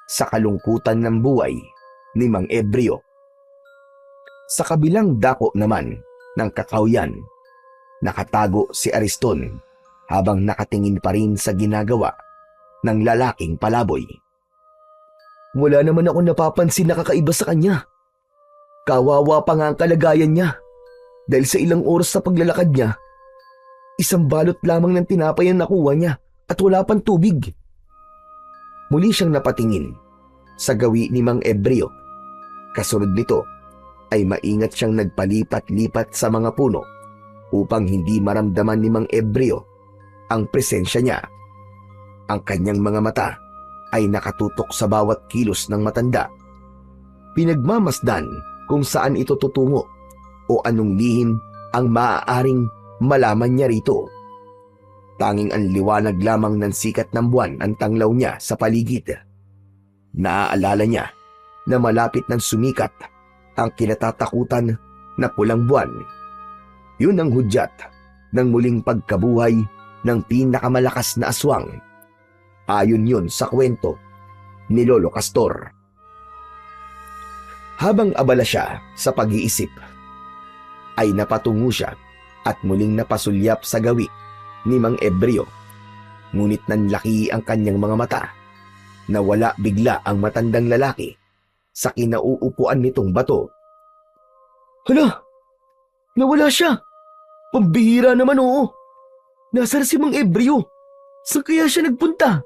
sa kalungkutan ng buhay ni Mang Ebreo. Sa kabilang dako naman ng kakahuyan, nakatago si Ariston habang nakatingin pa rin sa ginagawa ng lalaking palaboy. Wala naman ako napapansin na kakaiba sa kanya. Kawawa pa nga ang kalagayan niya dahil sa ilang oras sa paglalakad niya, isang balot lamang ng tinapay ang nakuha niya at wala pang tubig. Muli siyang napatingin sa gawi ni Mang Ebreo. Kasunod nito ay maingat siyang nagpalipat-lipat sa mga puno upang hindi maramdaman ni Mang Ebreo ang presensya niya. Ang kanyang mga mata ay nakatutok sa bawat kilos ng matanda. Pinagmamasdan kung saan ito tutungo o anong lihim ang maaaring malaman niya rito. Tanging ang liwanag lamang ng sikat ng buwan ang tanglaw niya sa paligid. Naaalala niya na malapit ng sumikat ang kinatatakutan na pulang buwan. Yun ang hudyat ng muling pagkabuhay ng pinakamalakas na aswang. Ayon yun sa kwento ni Lolo Castor. Habang abala siya sa pag-iisip, ay napatungo siya at muling napasulyap sa gawi ni Mang Ebreo. Ngunit nanlaki ang kanyang mga mata. Nawala bigla ang matandang lalaki sa kinauupuan nitong bato. Hala! Nawala siya! Pambihira naman, oo! Nasaan si Mang Ebreo? Saan kaya siya nagpunta?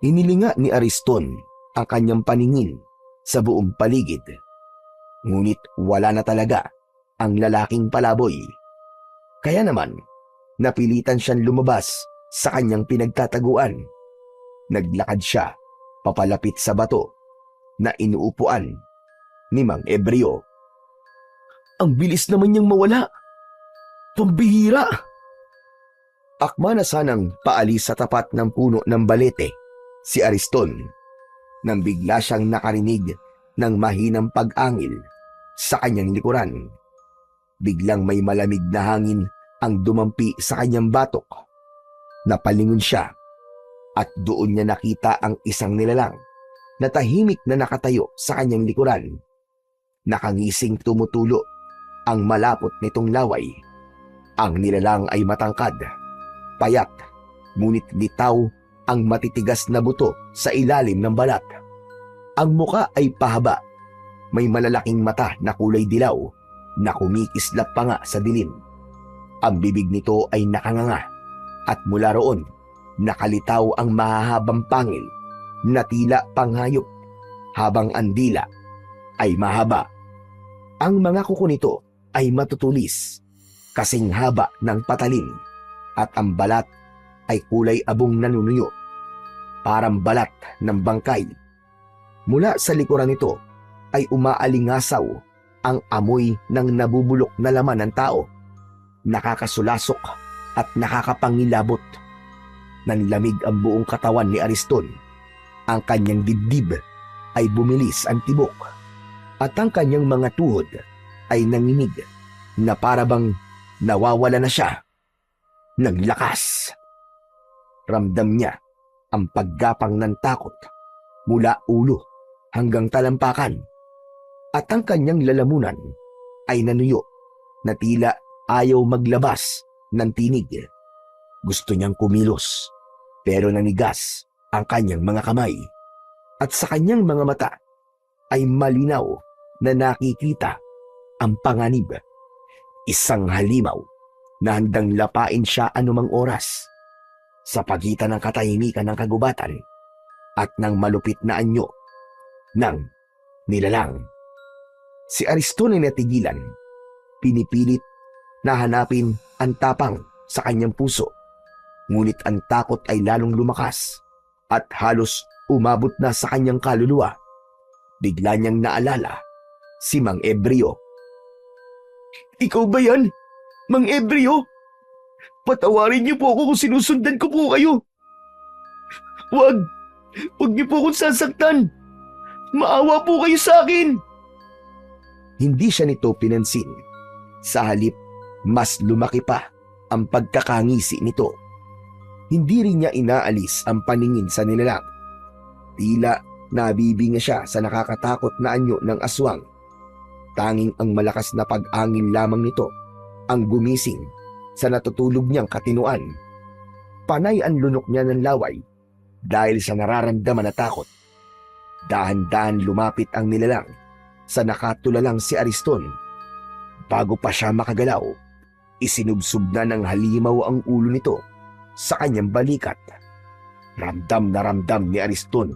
Inilinga ni Ariston ang kanyang paningin sa buong paligid. Ngunit wala na talaga ang lalaking palaboy. Kaya naman, napilitan siyang lumabas sa kanyang pinagtataguan. Naglakad siya papalapit sa bato na inuupuan ni Mang Ebreo. Ang bilis naman niyang mawala. Pambihira! Akma na sanang paalis sa tapat ng puno ng balete si Ariston nang bigla siyang nakarinig ng mahinang pag-angil sa kanyang likuran. Biglang may malamig na hangin ang dumampi sa kanyang batok. Napalingon siya at doon niya nakita ang isang nilalang na tahimik na nakatayo sa kanyang likuran. Nakangising tumutulo ang malapot nitong laway. Ang nilalang ay matangkad, payat, ngunit litaw ang matitigas na buto sa ilalim ng balat. Ang muka ay pahaba, may malalaking mata na kulay dilaw na kumikislap pa nga sa dilim. Ang bibig nito ay nakanganga at mula roon nakalitaw ang mahahabang pangil na tila panghayop, habang ang dila ay mahaba. Ang mga kuko nito ay matutulis, kasing haba ng patalim, at ang balat ay kulay abong nanunuyo, parang balat ng bangkay. Mula sa likuran nito ay umaalingasaw ang amoy ng nabubulok na laman ng tao, nakakasulasok at nakakapangilabot. Nanlamig ang buong katawan ni Ariston. Ang kanyang dibdib ay bumilis ang tibok at ang kanyang mga tuhod ay nanginig na parabang nawawala na siya ng lakas. Ramdam niya ang paggapang ng takot mula ulo hanggang talampakan, at ang kanyang lalamunan ay nanuyo na tila ayaw maglabas ng tinig. Gusto niyang kumilos pero nanigas ang kanyang mga kamay at sa kanyang mga mata ay malinaw na nakikita ang panganib. Isang halimaw na handang lapain siya anumang oras sa pagitan ng katahimikan ng kagubatan at ng malupit na anyo ng nilalang. Si Ariston ay natigilan, pinipilit na hanapin ang tapang sa kanyang puso. Ngunit ang takot ay lalong lumakas at halos umabot na sa kanyang kaluluwa. Bigla niyang naalala si Mang Ebreo. "Ikaw ba yan, Mang Ebreo? Patawarin niyo po ako kung sinusundan ko po kayo. Huwag niyo po akong sasaktan. Maawa po kayo sa akin." Hindi siya nito pinansin. Sa halip, mas lumaki pa ang pagkakangisi nito. Hindi rin niya inaalis ang paningin sa nilalang. Tila nabibinga siya sa nakakatakot na anyo ng aswang. Tanging ang malakas na pag-angin lamang nito ang gumising sa natutulog niyang katinuan. Panay ang lunok niya ng laway dahil sa nararamdaman na takot. Dahan-dahan lumapit ang nilalang sa nakatulalang si Ariston. Bago pa siya makagalaw, isinubsob na ng halimaw ang ulo nito sa kanyang balikat. Ramdam na ramdam ni Ariston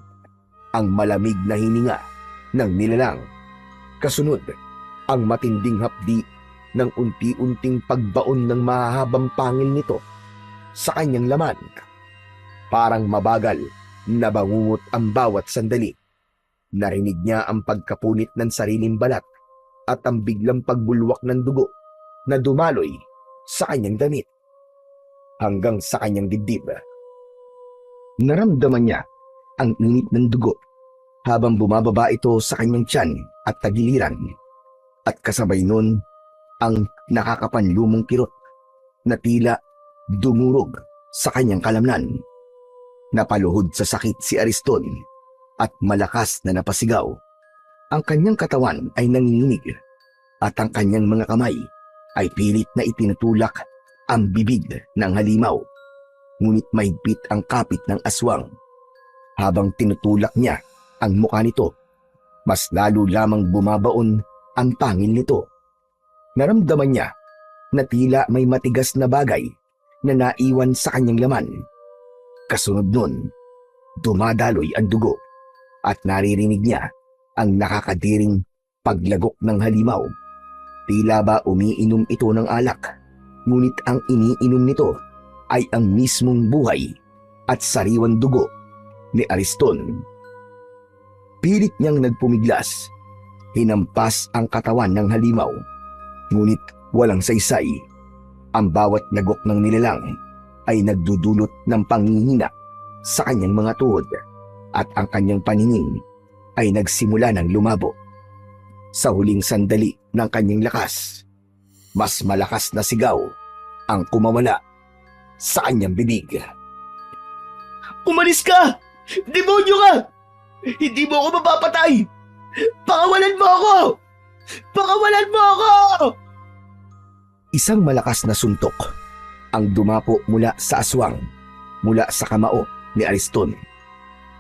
ang malamig na hininga ng nilalang. Kasunod, ang matinding hapdi ng unti-unting pagbaon ng mahahabang pangil nito sa kanyang laman. Parang mabagal na bangungot ang bawat sandali. Narinig niya ang pagkapunit ng sariling balat at ang biglang pagbulwak ng dugo na dumaloy sa kanyang damit hanggang sa kanyang dibdib. Naramdaman niya ang init ng dugo habang bumababa ito sa kanyang tiyan at tagiliran, at kasabay nun ang nakakapanlumong kirot na tila dumurog sa kanyang kalamnan. Napaluhod sa sakit si Ariston at malakas na napasigaw. Ang kanyang katawan ay nanginginig at ang kanyang mga kamay ay pilit na itinutulak ang bibig ng halimaw. Ngunit mahigpit ang kapit ng aswang. Habang tinutulak niya ang mukha nito, mas lalo lamang bumabaon ang pangil nito. Naramdaman niya na tila may matigas na bagay na naiwan sa kanyang laman. Kasunod nun, dumadaloy ang dugo at naririnig niya ang nakakadiring paglagok ng halimaw. Tila ba umiinom ito ng alak, ngunit ang iniinom nito ay ang mismong buhay at sariwang dugo ni Ariston. Pilit niyang nagpumiglas, hinampas ang katawan ng halimaw, ngunit walang saysay. Ang bawat lagok ng nilalang ay nagdudulot ng panghihina sa kanyang mga tuhod at ang kanyang paningin ay nagsimula ng lumabo. Sa huling sandali ng kanyang lakas, mas malakas na sigaw ang kumawala sa kanyang bibig. "Umalis ka! Demonyo ka! Hindi mo ako mapapatay! Pakawalan mo ako! Pakawalan mo ako!" Isang malakas na suntok ang dumapo mula sa aswang, mula sa kamao ni Ariston.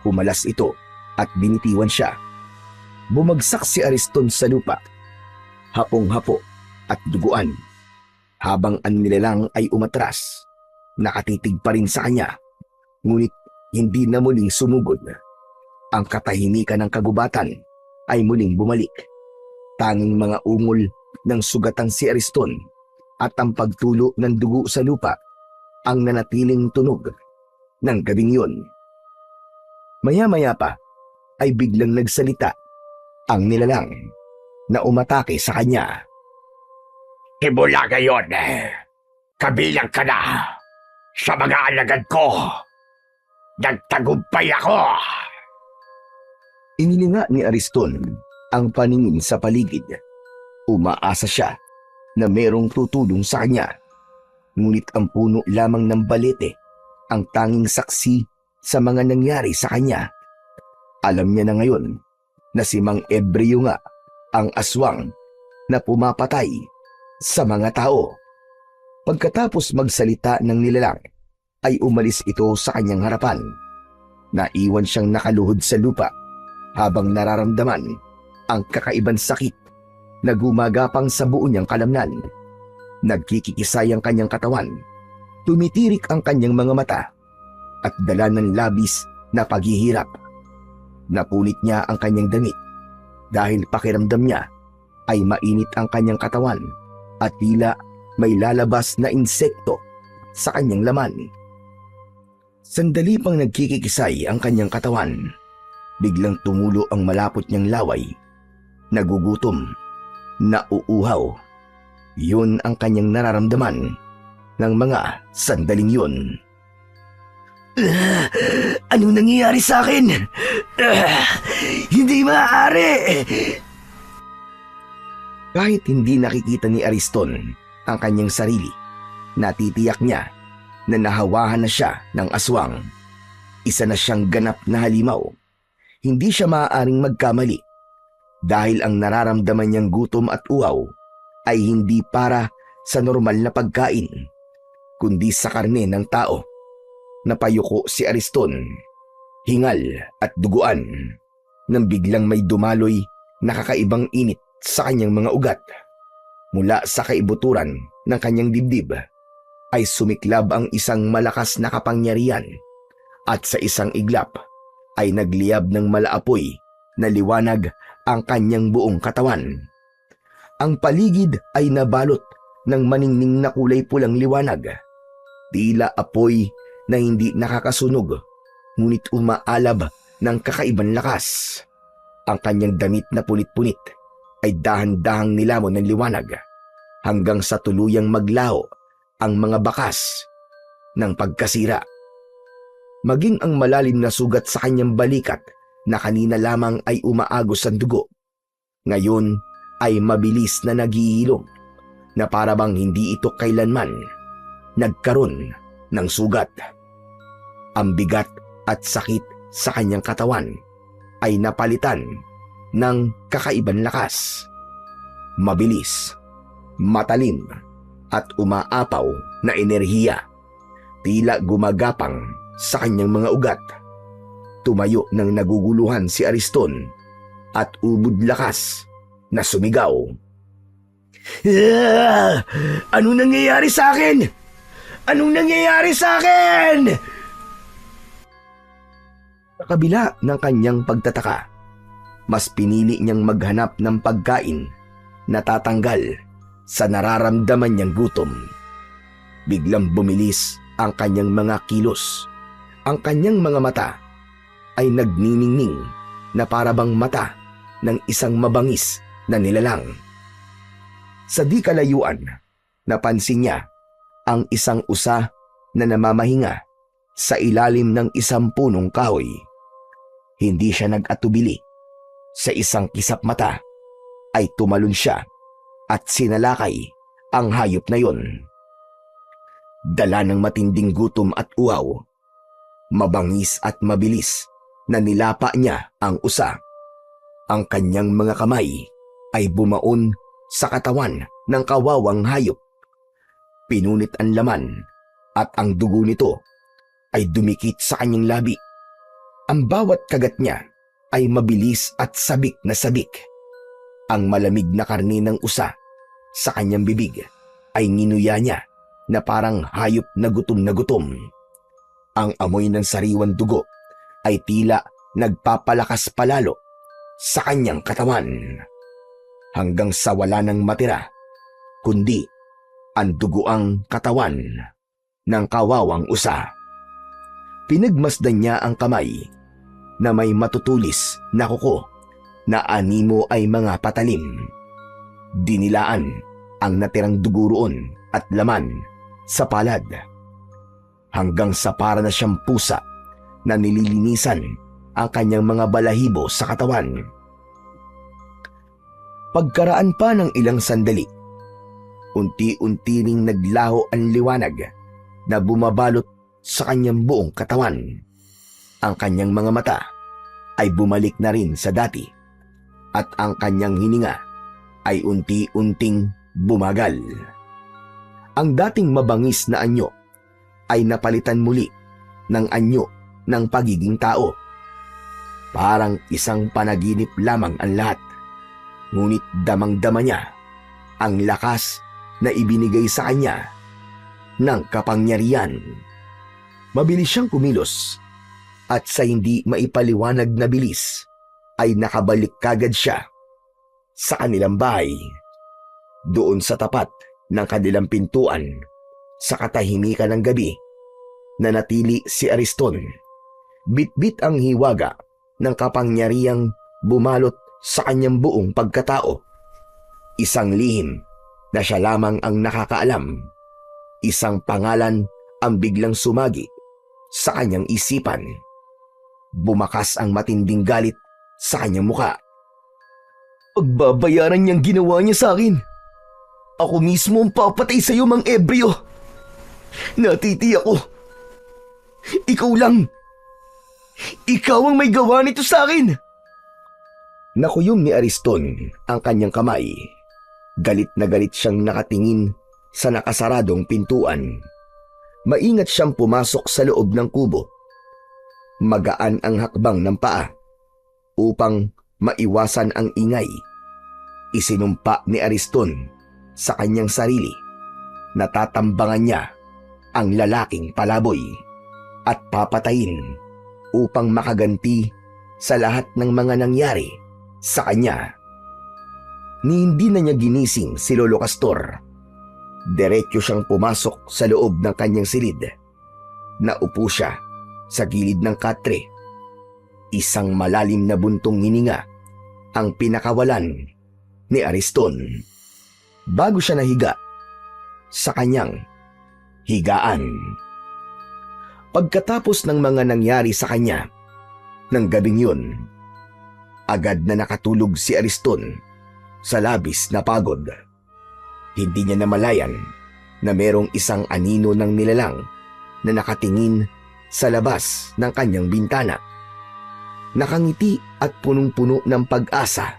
Humalas ito at binitiwan siya. Bumagsak si Ariston sa lupa, hapong-hapo at duguan, habang ang nilalang ay umatras. Nakatitig pa rin sa kanya, ngunit hindi na muling sumugod. Ang katahimikan ng kagubatan ay muling bumalik. Tanging mga ungol ng sugatan si Ariston at ang pagtulo ng dugo sa lupa ang nanatiling tunog ng gabing yun. Maya-maya pa ay biglang nagsalita ang nilalang na umatake sa kanya.
Simula ngayon, kabilang ka na sa mga alagad ko. Nagtagumpay ako.
Inilinga ni Ariston ang paningin sa paligid. Umaasa siya na merong tutulong sa kanya. Ngunit ang puno lamang ng balete ang tanging saksi sa mga nangyari sa kanya. Alam niya na ngayon na si Mang Ebreo nga ang aswang na pumapatay sa mga tao. Pagkatapos magsalita ng nilalang, ay umalis ito sa kanyang harapan. Naiwan siyang nakaluhod sa lupa habang nararamdaman ang kakaibang sakit na gumagapang sa buo niyang kalamnan. Nagkikikisay ang kanyang katawan, tumitirik ang kanyang mga mata, at dala ng labis na paghihirap. Napunit niya ang kanyang damit dahil pakiramdam niya ay mainit ang kanyang katawan at tila may lalabas na insekto sa kanyang laman. Sandali pang nagkikikisay ang kanyang katawan, biglang tumulo ang malapot niyang laway. Nagugutom, nauuhaw. Yun ang kanyang nararamdaman ng mga sandaling yun. Anong nangyayari sa akin? Hindi maaari! Kahit hindi nakikita ni Ariston ang kanyang sarili, natitiyak niya na nahawahan na siya ng aswang. Isa na siyang ganap na halimaw. Hindi siya maaaring magkamali dahil ang nararamdaman niyang gutom at uhaw ay hindi para sa normal na pagkain, kundi sa karne ng tao. Napayuko si Ariston, hingal at duguan, nang biglang may dumaloy na kakaibang init sa kanyang mga ugat. Mula sa kaibuturan ng kanyang dibdib ay sumiklab ang isang malakas na kapangyarihan at sa isang iglap ay nagliyab ng malaapoy na liwanag ang kanyang buong katawan. Ang paligid ay nabalot ng maningning na kulay pulang liwanag. Tila apoy na hindi nakakasunog, ngunit umaalab ng kakaibang lakas. Ang kanyang damit na punit-punit ay dahan-dahang nilamon ng liwanag hanggang sa tuluyang maglaho ang mga bakas ng pagkasira. Maging ang malalim na sugat sa kanyang balikat na kanina lamang ay umaagos ang dugo, ngayon ay mabilis na naghihilom na parabang hindi ito kailanman nagkaroon ng sugat. Ang bigat at sakit sa kanyang katawan ay napalitan ng kakaibang lakas. Mabilis, matalim at umaapaw na enerhiya, tila gumagapang sa kanyang mga ugat. Tumayo ng naguguluhan si Ariston at ubod lakas na sumigaw. Anong nangyayari sa akin? Anong nangyayari sa akin? Sa kabila ng kanyang pagtataka, mas pinili niyang maghanap ng pagkain na tatanggal sa nararamdaman niyang gutom. Biglang bumilis ang kanyang mga kilos. Ang kanyang mga mata ay nagniningning na parabang mata ng isang mabangis na nilalang. Sa di kalayuan, napansin niya ang isang usa na namamahinga sa ilalim ng isang punong kahoy. Hindi siya nag-atubili. Sa isang kisap mata ay tumalon siya at sinalakay ang hayop na yon. Dala ng matinding gutom at uhaw, mabangis at mabilis na nilapa niya ang usa. Ang kanyang mga kamay ay bumaon sa katawan ng kawawang hayop. Pinunit ang laman at ang dugo nito ay dumikit sa kanyang labi. Ang bawat kagat niya ay mabilis at sabik na sabik. Ang malamig na karne ng usa sa kanyang bibig ay nginuya niya na parang hayop na gutom. Ang amoy ng sariwang dugo ay tila nagpapalakas palalo sa kanyang katawan hanggang sa wala nang matira kundi ang duguang katawan ng kawawang usa. Pinagmasdan niya ang kamay na may matutulis na kuko na animo ay mga patalim. Dinilaan ang natirang dugo roon at laman sa palad hanggang sa para na siyang pusa na nililinisan ang kanyang mga balahibo sa katawan. Pagkaraan pa ng ilang sandali, unti-unti ring naglaho ang liwanag na bumabalot sa kanyang buong katawan. Ang kanyang mga mata ay bumalik na rin sa dati at ang kanyang hininga ay unti-unting bumagal. Ang dating mabangis na anyo ay napalitan muli ng anyo ng pagiging tao. Parang isang panaginip lamang ang lahat, ngunit damang-dama niya ang lakas na ibinigay sa kanya ng kapangyarihan. Mabilis siyang kumilos at sa hindi maipaliwanag na bilis ay nakabalik kagad siya sa kanilang bahay. Doon sa tapat ng kanilang pintuan, sa katahimikan ng gabi, nanatili si Ariston. Bit-bit ang hiwaga ng kapangyarihang bumalot sa kanyang buong pagkatao. Isang lihim na siya lamang ang nakakaalam. Isang pangalan ang biglang sumagi sa kanyang isipan. Bumakas ang matinding galit sa kanyang muka. Pagbabayaran niyang ginawa niya sa akin. Ako mismo ang papatay sa iyo, Mang Ebreo. Natitiyak ko. Ikaw lang. Ikaw ang may gawa nito sa akin. Nakuyom ni Ariston ang kanyang kamay. Galit na galit siyang nakatingin sa nakasaradong pintuan. Maingat siyang pumasok sa loob ng kubo. Magaan ang hakbang ng paa upang maiwasan ang ingay. Isinumpa ni Ariston sa kanyang sarili na tatambangan niya ang lalaking palaboy at papatayin upang makaganti sa lahat ng mga nangyari sa kanya. Ni hindi na niya ginising si Lolo Castor. Diretso siyang pumasok sa loob ng kanyang silid. Naupo siya sa gilid ng katre. Isang malalim na buntong hininga ang pinakawalan ni Ariston bago siya nahiga sa kanyang higaan. Pagkatapos ng mga nangyari sa kanya ng gabing yun, agad na nakatulog si Ariston sa labis na pagod. Hindi niya namalayan na merong isang anino ng nilalang na nakatingin sa labas ng kanyang bintana. Nakangiti at punong-puno ng pag-asa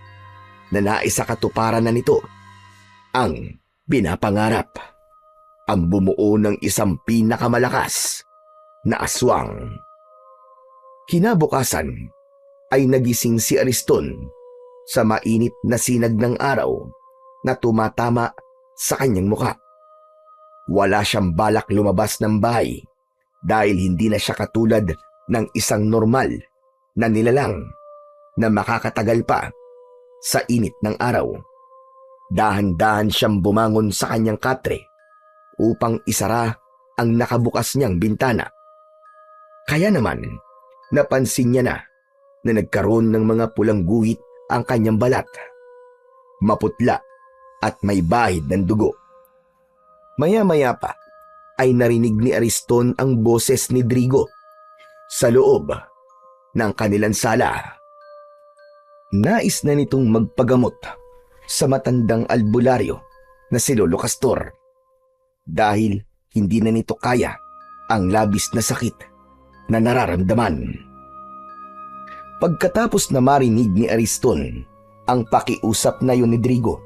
na naisakatuparan na nito ang pinapangarap. Ang bumuo ng isang pinakamalakas na aswang. Kinabukasan ay nagising si Ariston sa mainit na sinag ng araw na tumatama sa kanyang muka. Wala siyang balak lumabas ng bahay dahil hindi na siya katulad ng isang normal na nilalang na makakatagal pa sa init ng araw. Dahan-dahan siyang bumangon sa kanyang katre upang isara ang nakabukas niyang bintana. Kaya naman, napansin niya na nagkaroon ng mga pulang guhit ang kanyang balat. Maputla at may bahid ng dugo. Maya-maya pa ay narinig ni Ariston ang boses ni Drigo sa loob ng kanilang sala. Nais na nitong magpagamot sa matandang albularyo na si Lolo Castor dahil hindi na nito kaya ang labis na sakit na nararamdaman. Pagkatapos na marinig ni Ariston ang pakiusap na yun ni Drigo,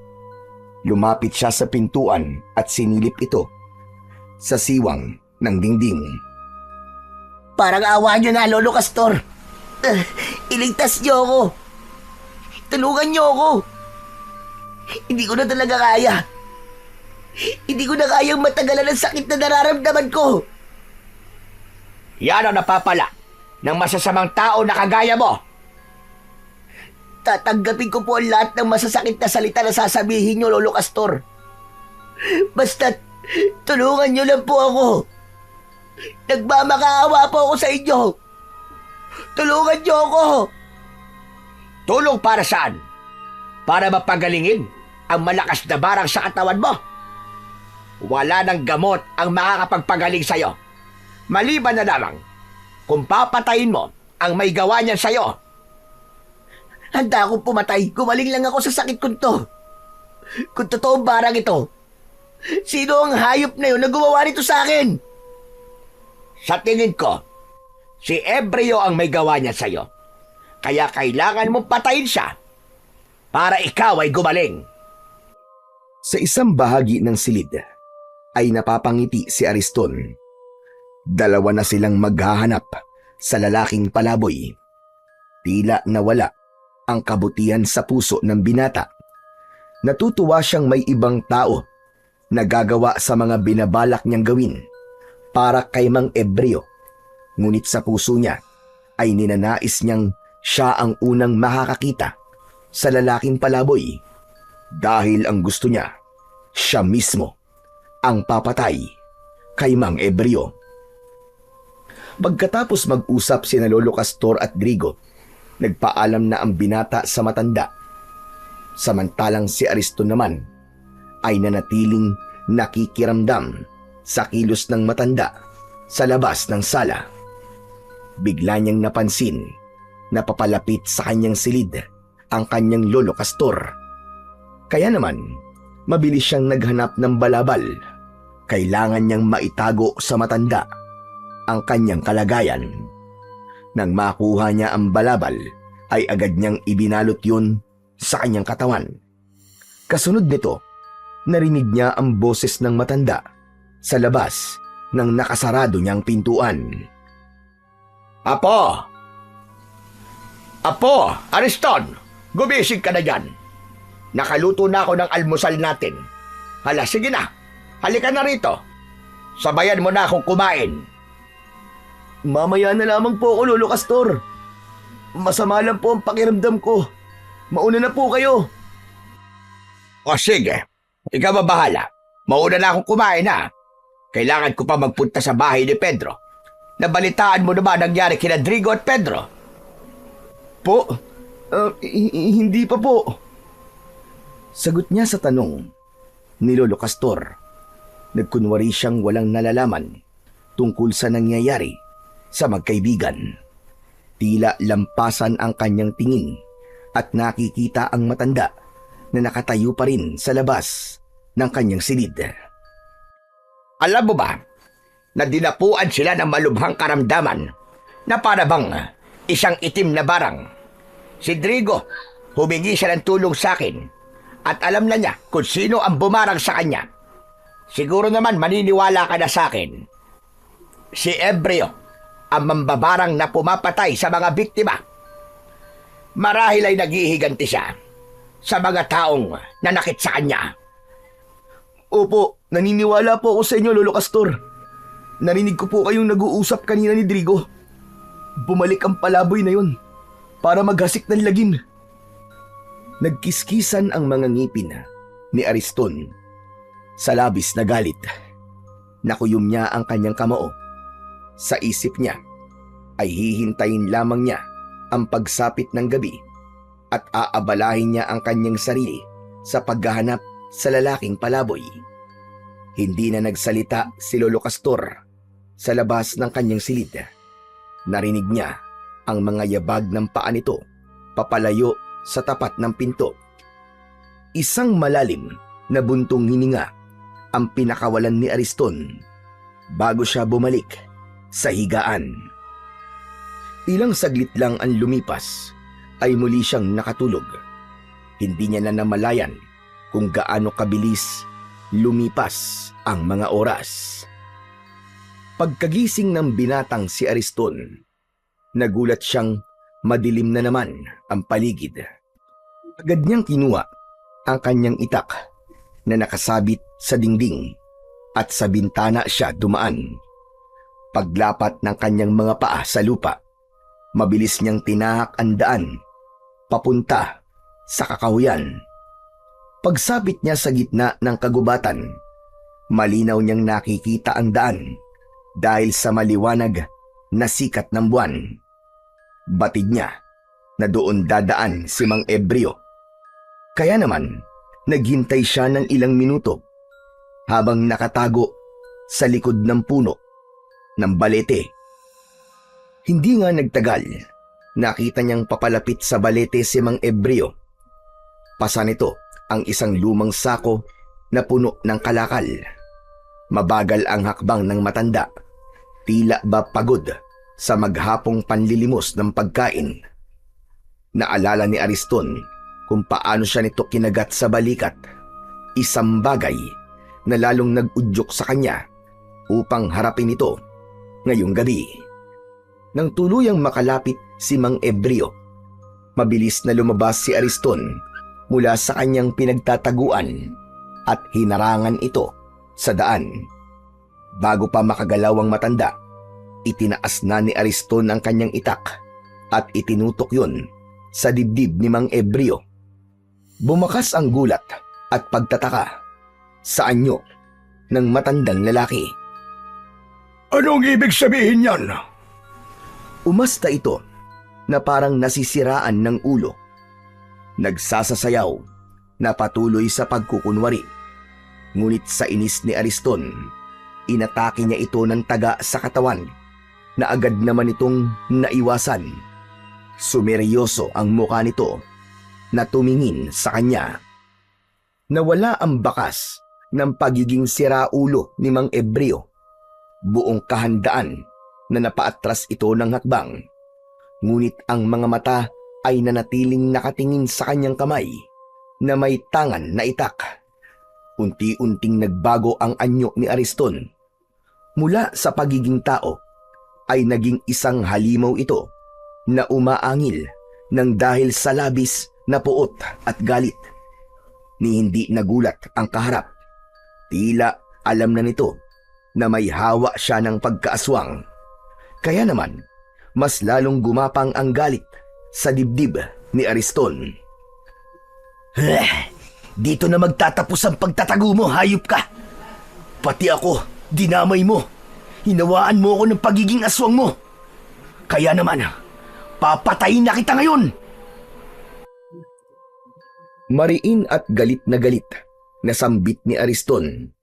lumapit siya sa pintuan at sinilip ito sa siwang ng dingding.
Parang awa niyo na, Lolo Castor. Iligtas niyo ako. Tulungan niyo ako. Hindi ko na talaga kaya. Hindi ko na kayang matagalan ang sakit na nararamdaman ko.
Yan ang napapala ng masasamang tao na kagaya mo.
Tatanggapin ko po ang lahat ng masasakit na salita na sasabihin niyo, Lolo Castor. Basta't tulungan niyo lang po ako. Nagmamakaawa po ako sa inyo. Tulungan niyo ako.
Tulong para saan? Para mapagalingin ang malakas na barang sa katawan mo? Wala ng gamot ang makakapagpagaling sa'yo. Maliban na lamang kung papatayin mo ang may gawa niyan sa'yo.
Handa akong pumatay. Gumaling lang ako sa sakit ko to. Kung totoong barang ito, sino ang hayop na yun na gumawa nito sa akin?
Sa tingin ko, si Ebreo ang may gawa niya sa'yo. Kaya kailangan mong patayin siya para ikaw ay gumaling.
Sa isang bahagi ng silid ay napapangiti si Ariston. Dalawa na silang maghahanap sa lalaking palaboy. Tila nawala ang kabutihan sa puso ng binata. Natutuwa siyang may ibang tao na gagawa sa mga binabalak niyang gawin para kay Mang Ebreo. Ngunit sa puso niya ay ninanais niyang siya ang unang makakakita sa lalaking palaboy dahil ang gusto niya, siya mismo ang papatay kay Mang Ebreo. Pagkatapos mag-usap sina Lolo Castor at Drigo, nagpaalam na ang binata sa matanda. Samantalang si Ariston naman ay nanatiling nakikiramdam sa kilos ng matanda sa labas ng sala. Bigla niyang napansin na papalapit sa kanyang silid ang kanyang Lolo Castor. Kaya naman, mabilis siyang naghanap ng balabal. Kailangan niyang maitago sa matanda ang kanyang kalagayan. Nang makuha niya ang balabal, ay agad niyang ibinalot yun sa kanyang katawan. Kasunod nito, narinig niya ang boses ng matanda sa labas ng nakasarado niyang pintuan.
Apo! Apo! Ariston! Gumising ka na dyan. Nakaluto na ako ng almusal natin. Hala, sige na. Halika na rito. Sabayan mo na akong kumain.
Mamaya na lamang po ako, Lolo Castor. Masama lang po ang pakiramdam ko. Mauna na po kayo.
O sige, ikaw bahala. Mauna na akong kumain ha. Kailangan ko pa magpunta sa bahay ni Pedro. Nabalitaan mo na ba nangyari kina Drigo at Pedro?
Po? Hindi pa po. Sagot niya sa tanong ni Lolo Castor. Nagkunwari siyang walang nalalaman tungkol sa nangyayari sa magkaibigan. Tila lampasan ang kanyang tingin at nakikita ang matanda na nakatayo pa rin sa labas ng kanyang silid.
Alam mo ba na dinapuan sila ng malubhang karamdaman na para bang isang itim na barang? Si Drigo, humingi siya ng tulong sa akin at alam na niya kung sino ang bumarang sa kanya. Siguro naman maniniwala ka na sa akin. Si Ebreo, ang mambabarang na pumapatay sa mga biktima. Marahil ay naghihiganti siya sa mga taong nanakit sa kanya.
Opo, naniniwala po ako sa inyo, Lolo Castor. Narinig ko po kayong nag-uusap kanina ni Drigo. Bumalik ang palaboy na yun para maghasik ng lagim. Nagkiskisan ang mga ngipin ni Ariston. Sa labis na galit, nakuyom niya ang kanyang kamao. Sa isip niya ay hihintayin lamang niya ang pagsapit ng gabi at aabalahin niya ang kanyang sarili sa paghahanap sa lalaking palaboy. Hindi na nagsalita si Lolo Castor sa labas ng kanyang silid. Narinig niya ang mga yabag ng paa nito papalayo sa tapat ng pinto. Isang malalim na buntong hininga ang pinakawalan ni Ariston bago siya bumalik sa higaan. Ilang saglit lang ang lumipas ay muli siyang nakatulog. Hindi niya na namalayan kung gaano kabilis lumipas ang mga oras. Pagkagising ng binatang si Ariston, nagulat siyang madilim na naman ang paligid. Agad niyang kinuha ang kanyang itak na nakasabit sa dingding at sa bintana siya dumaan. Paglapat ng kanyang mga paa sa lupa, mabilis niyang tinahak ang daan papunta sa kakahuyan. Pagsapit niya sa gitna ng kagubatan, malinaw niyang nakikita ang daan dahil sa maliwanag na sikat ng buwan. Batid niya na doon dadaan si Mang Ebreo. Kaya naman, naghintay siya ng ilang minuto habang nakatago sa likod ng puno ng balete. Hindi nga nagtagal, nakita niyang papalapit sa balete si Mang Ebreo. Pasa nito ang isang lumang sako na puno ng kalakal. Mabagal ang hakbang ng matanda, tila ba pagod sa maghapong panlilimos ng pagkain. Naalala ni Ariston kung paano siya nito kinagat sa balikat
Isang bagay na lalong nag-udyok sa kanya upang harapin ito ngayong gabi. Nang tuluyang makalapit si Mang Ebreo, mabilis na lumabas si Ariston mula sa kanyang pinagtataguan at hinarangan ito sa daan. Bago pa makagalaw ang matanda, itinaas na ni Ariston ang kanyang itak at itinutok yun sa dibdib ni Mang Ebreo. Bumakas ang gulat at pagtataka sa anyo ng matandang lalaki.
Anong ibig sabihin yan?
Umasta ito na parang nasisiraan ng ulo. Nagsasasayaw na patuloy sa pagkukunwari. Ngunit sa inis ni Ariston, inatake niya ito ng taga sa katawan na agad naman itong naiwasan. Sumeryoso ang mukha nito na tumingin sa kanya. Nawala ang bakas ng pagiging siraulo ni Mang Ebreo. Buong kahandaan na napaatras ito ng hakbang. Ngunit ang mga mata ay nanatiling nakatingin sa kanyang kamay na may tangan na itak. Unti-unting nagbago ang anyo ni Ariston. Mula sa pagiging tao ay naging isang halimaw ito na umaangil ng dahil sa labis na puot at galit. Ni hindi nagulat ang kaharap. Tila alam na nito na may hawa siya ng pagkaaswang. Kaya naman, mas lalong gumapang ang galit sa dibdib ni Ariston.
Dito na magtatapos ang pagtatago mo, hayop ka! Pati ako, dinamay mo. Hinawaan mo ako ng pagiging aswang mo. Kaya naman, papatayin na kita ngayon!
Mariin at galit na sambit ni Ariston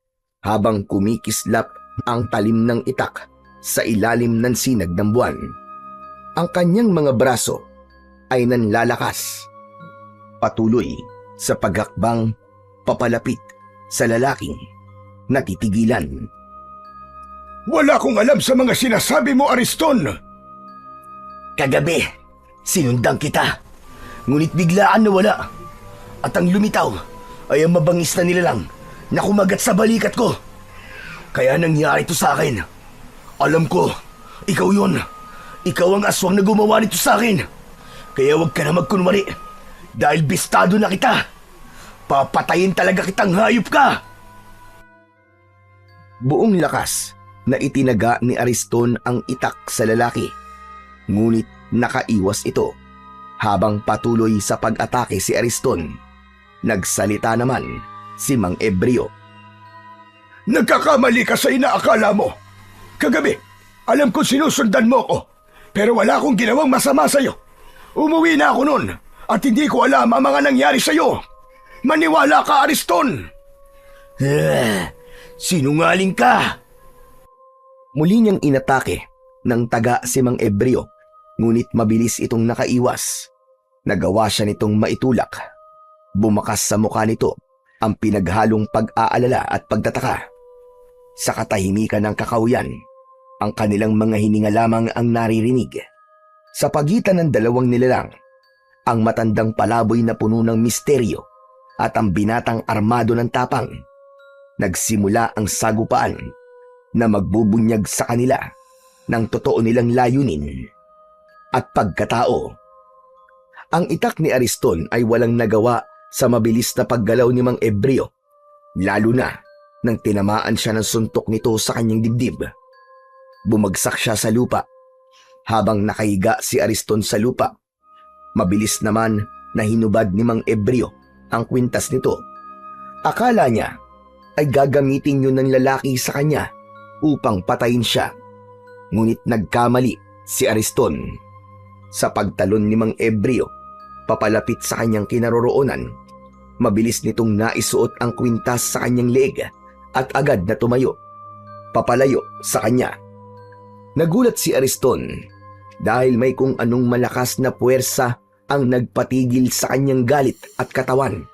habang kumikislap ang talim ng itak sa ilalim ng sinag ng buwan. Ang kanyang mga braso ay nanlalakas. Patuloy sa paghakbang papalapit sa lalaking natitigilan.
Wala akong alam sa mga sinasabi mo, Ariston.
Kagabi, sinundan kita. Ngunit biglaan nawala. At ang lumitaw ay ang mabangis na nilalang na kumagat sa balikat ko. Kaya nangyari ito sa akin. Alam ko, ikaw yun. Ikaw ang aswang na gumawa nito sa akin. Kaya huwag ka na magkunwari. Dahil bistado na kita. Papatayin talaga kitang hayop ka.
Buong lakas na itinaga ni Ariston ang itak sa lalaki. Ngunit nakaiwas ito. Habang patuloy sa pag-atake si Ariston, nagsalita naman si Mang Ebreo.
Nagkakamali ka sa inaakala mo. Kagabi, alam ko sinusundan mo ko, pero wala akong ginawang masama sa'yo. Umuwi na ako noon at hindi ko alam ang mga nangyari sa'yo. Maniwala ka, Ariston!
Sinungaling ka!
Muli niyang inatake ng taga si Mang Ebreo, ngunit mabilis itong nakaiwas. Nagawa siya nitong maitulak. Bumakas sa mukha nito ang pinaghalong pag-aalala at pagtataka. Sa katahimikan ng kakauyan, ang kanilang mga hininga lamang ang naririnig. Sa pagitan ng dalawang nilalang, ang matandang palaboy na puno ng misteryo at ang binatang armado ng tapang. Nagsimula ang sagupaan na magbubunyag sa kanila ng totoo nilang layunin at pagkatao. Ang itak ni Ariston ay walang nagawa sa mabilis na paggalaw ni Mang Ebreo, lalo na nang tinamaan siya ng suntok nito sa kanyang dibdib. Bumagsak siya sa lupa. Habang nakahiga si Ariston sa lupa, mabilis naman na hinubad ni Mang Ebreo ang kwintas nito. Akala niya ay gagamitin yun ng lalaki sa kanya upang patayin siya. Ngunit nagkamali si Ariston. Sa pagtalon ni Mang Ebreo papalapit sa kanyang kinaroroonan, mabilis nitong naisuot ang kwintas sa kanyang leeg at agad na tumayo, papalayo sa kanya. Nagulat si Ariston dahil may kung anong malakas na puwersa ang nagpatigil sa kanyang galit at katawan.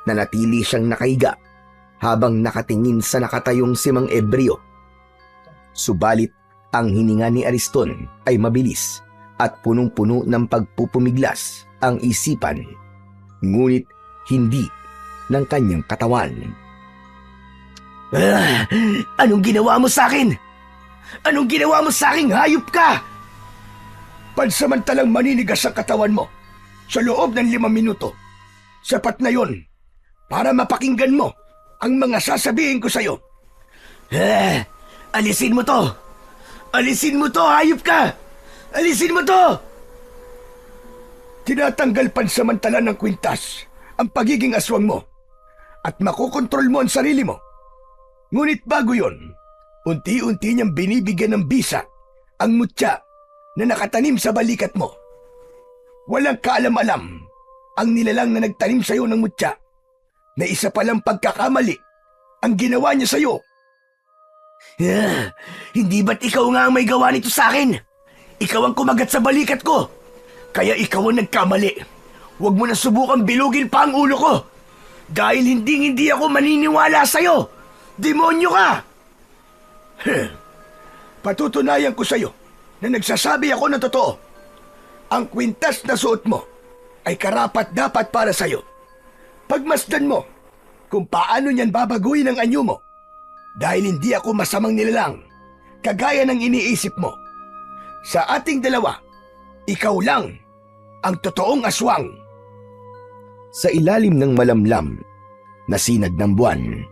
Nanatili siyang nakahiga habang nakatingin sa nakatayong si Mang Ebreo. Subalit ang hininga ni Ariston ay mabilis at punong-puno ng pagpupumiglas ang isipan. Ngunit hindi ng kanyang katawan.
Anong ginawa mo sa akin? Anong ginawa mo sa akin, hayop ka?
Pansamantalang maninigas ang katawan mo sa loob ng 5 minuto. Sapat na yon para mapakinggan mo ang mga sasabihin ko sa'yo.
Alisin mo to! Alisin mo to, hayop ka! Alisin mo to!
Tinatanggal pansamantala ng kwintas ang pagiging aswang mo at makokontrol mo ang sarili mo. Ngunit bago yon, unti-unti niyang binibigyan ng bisa ang mutya na nakatanim sa balikat mo. Walang kaalam-alam ang nilalang na nagtanim sa'yo ng mutya na isa palang pagkakamali ang ginawa niya sa'yo.
Hindi ba't ikaw nga ang may gawa nito sa akin? Ikaw ang kumagat sa balikat ko. Kaya ikaw ang nagkamali. Huwag mo na subukang bilugin pa ang ulo ko. Dahil hindi ako maniniwala sa'yo. Demonyo ka!
Patutunayan ko sa'yo na nagsasabi ako ng totoo. Ang kwintas na suot mo ay karapat-dapat para sa'yo. Pagmasdan mo kung paano niyan babaguhin ang anyo mo. Dahil hindi ako masamang nilalang, kagaya ng iniisip mo. Sa ating dalawa, ikaw lang ang totoong aswang.
Sa ilalim ng malamlam na sinag ng buwan,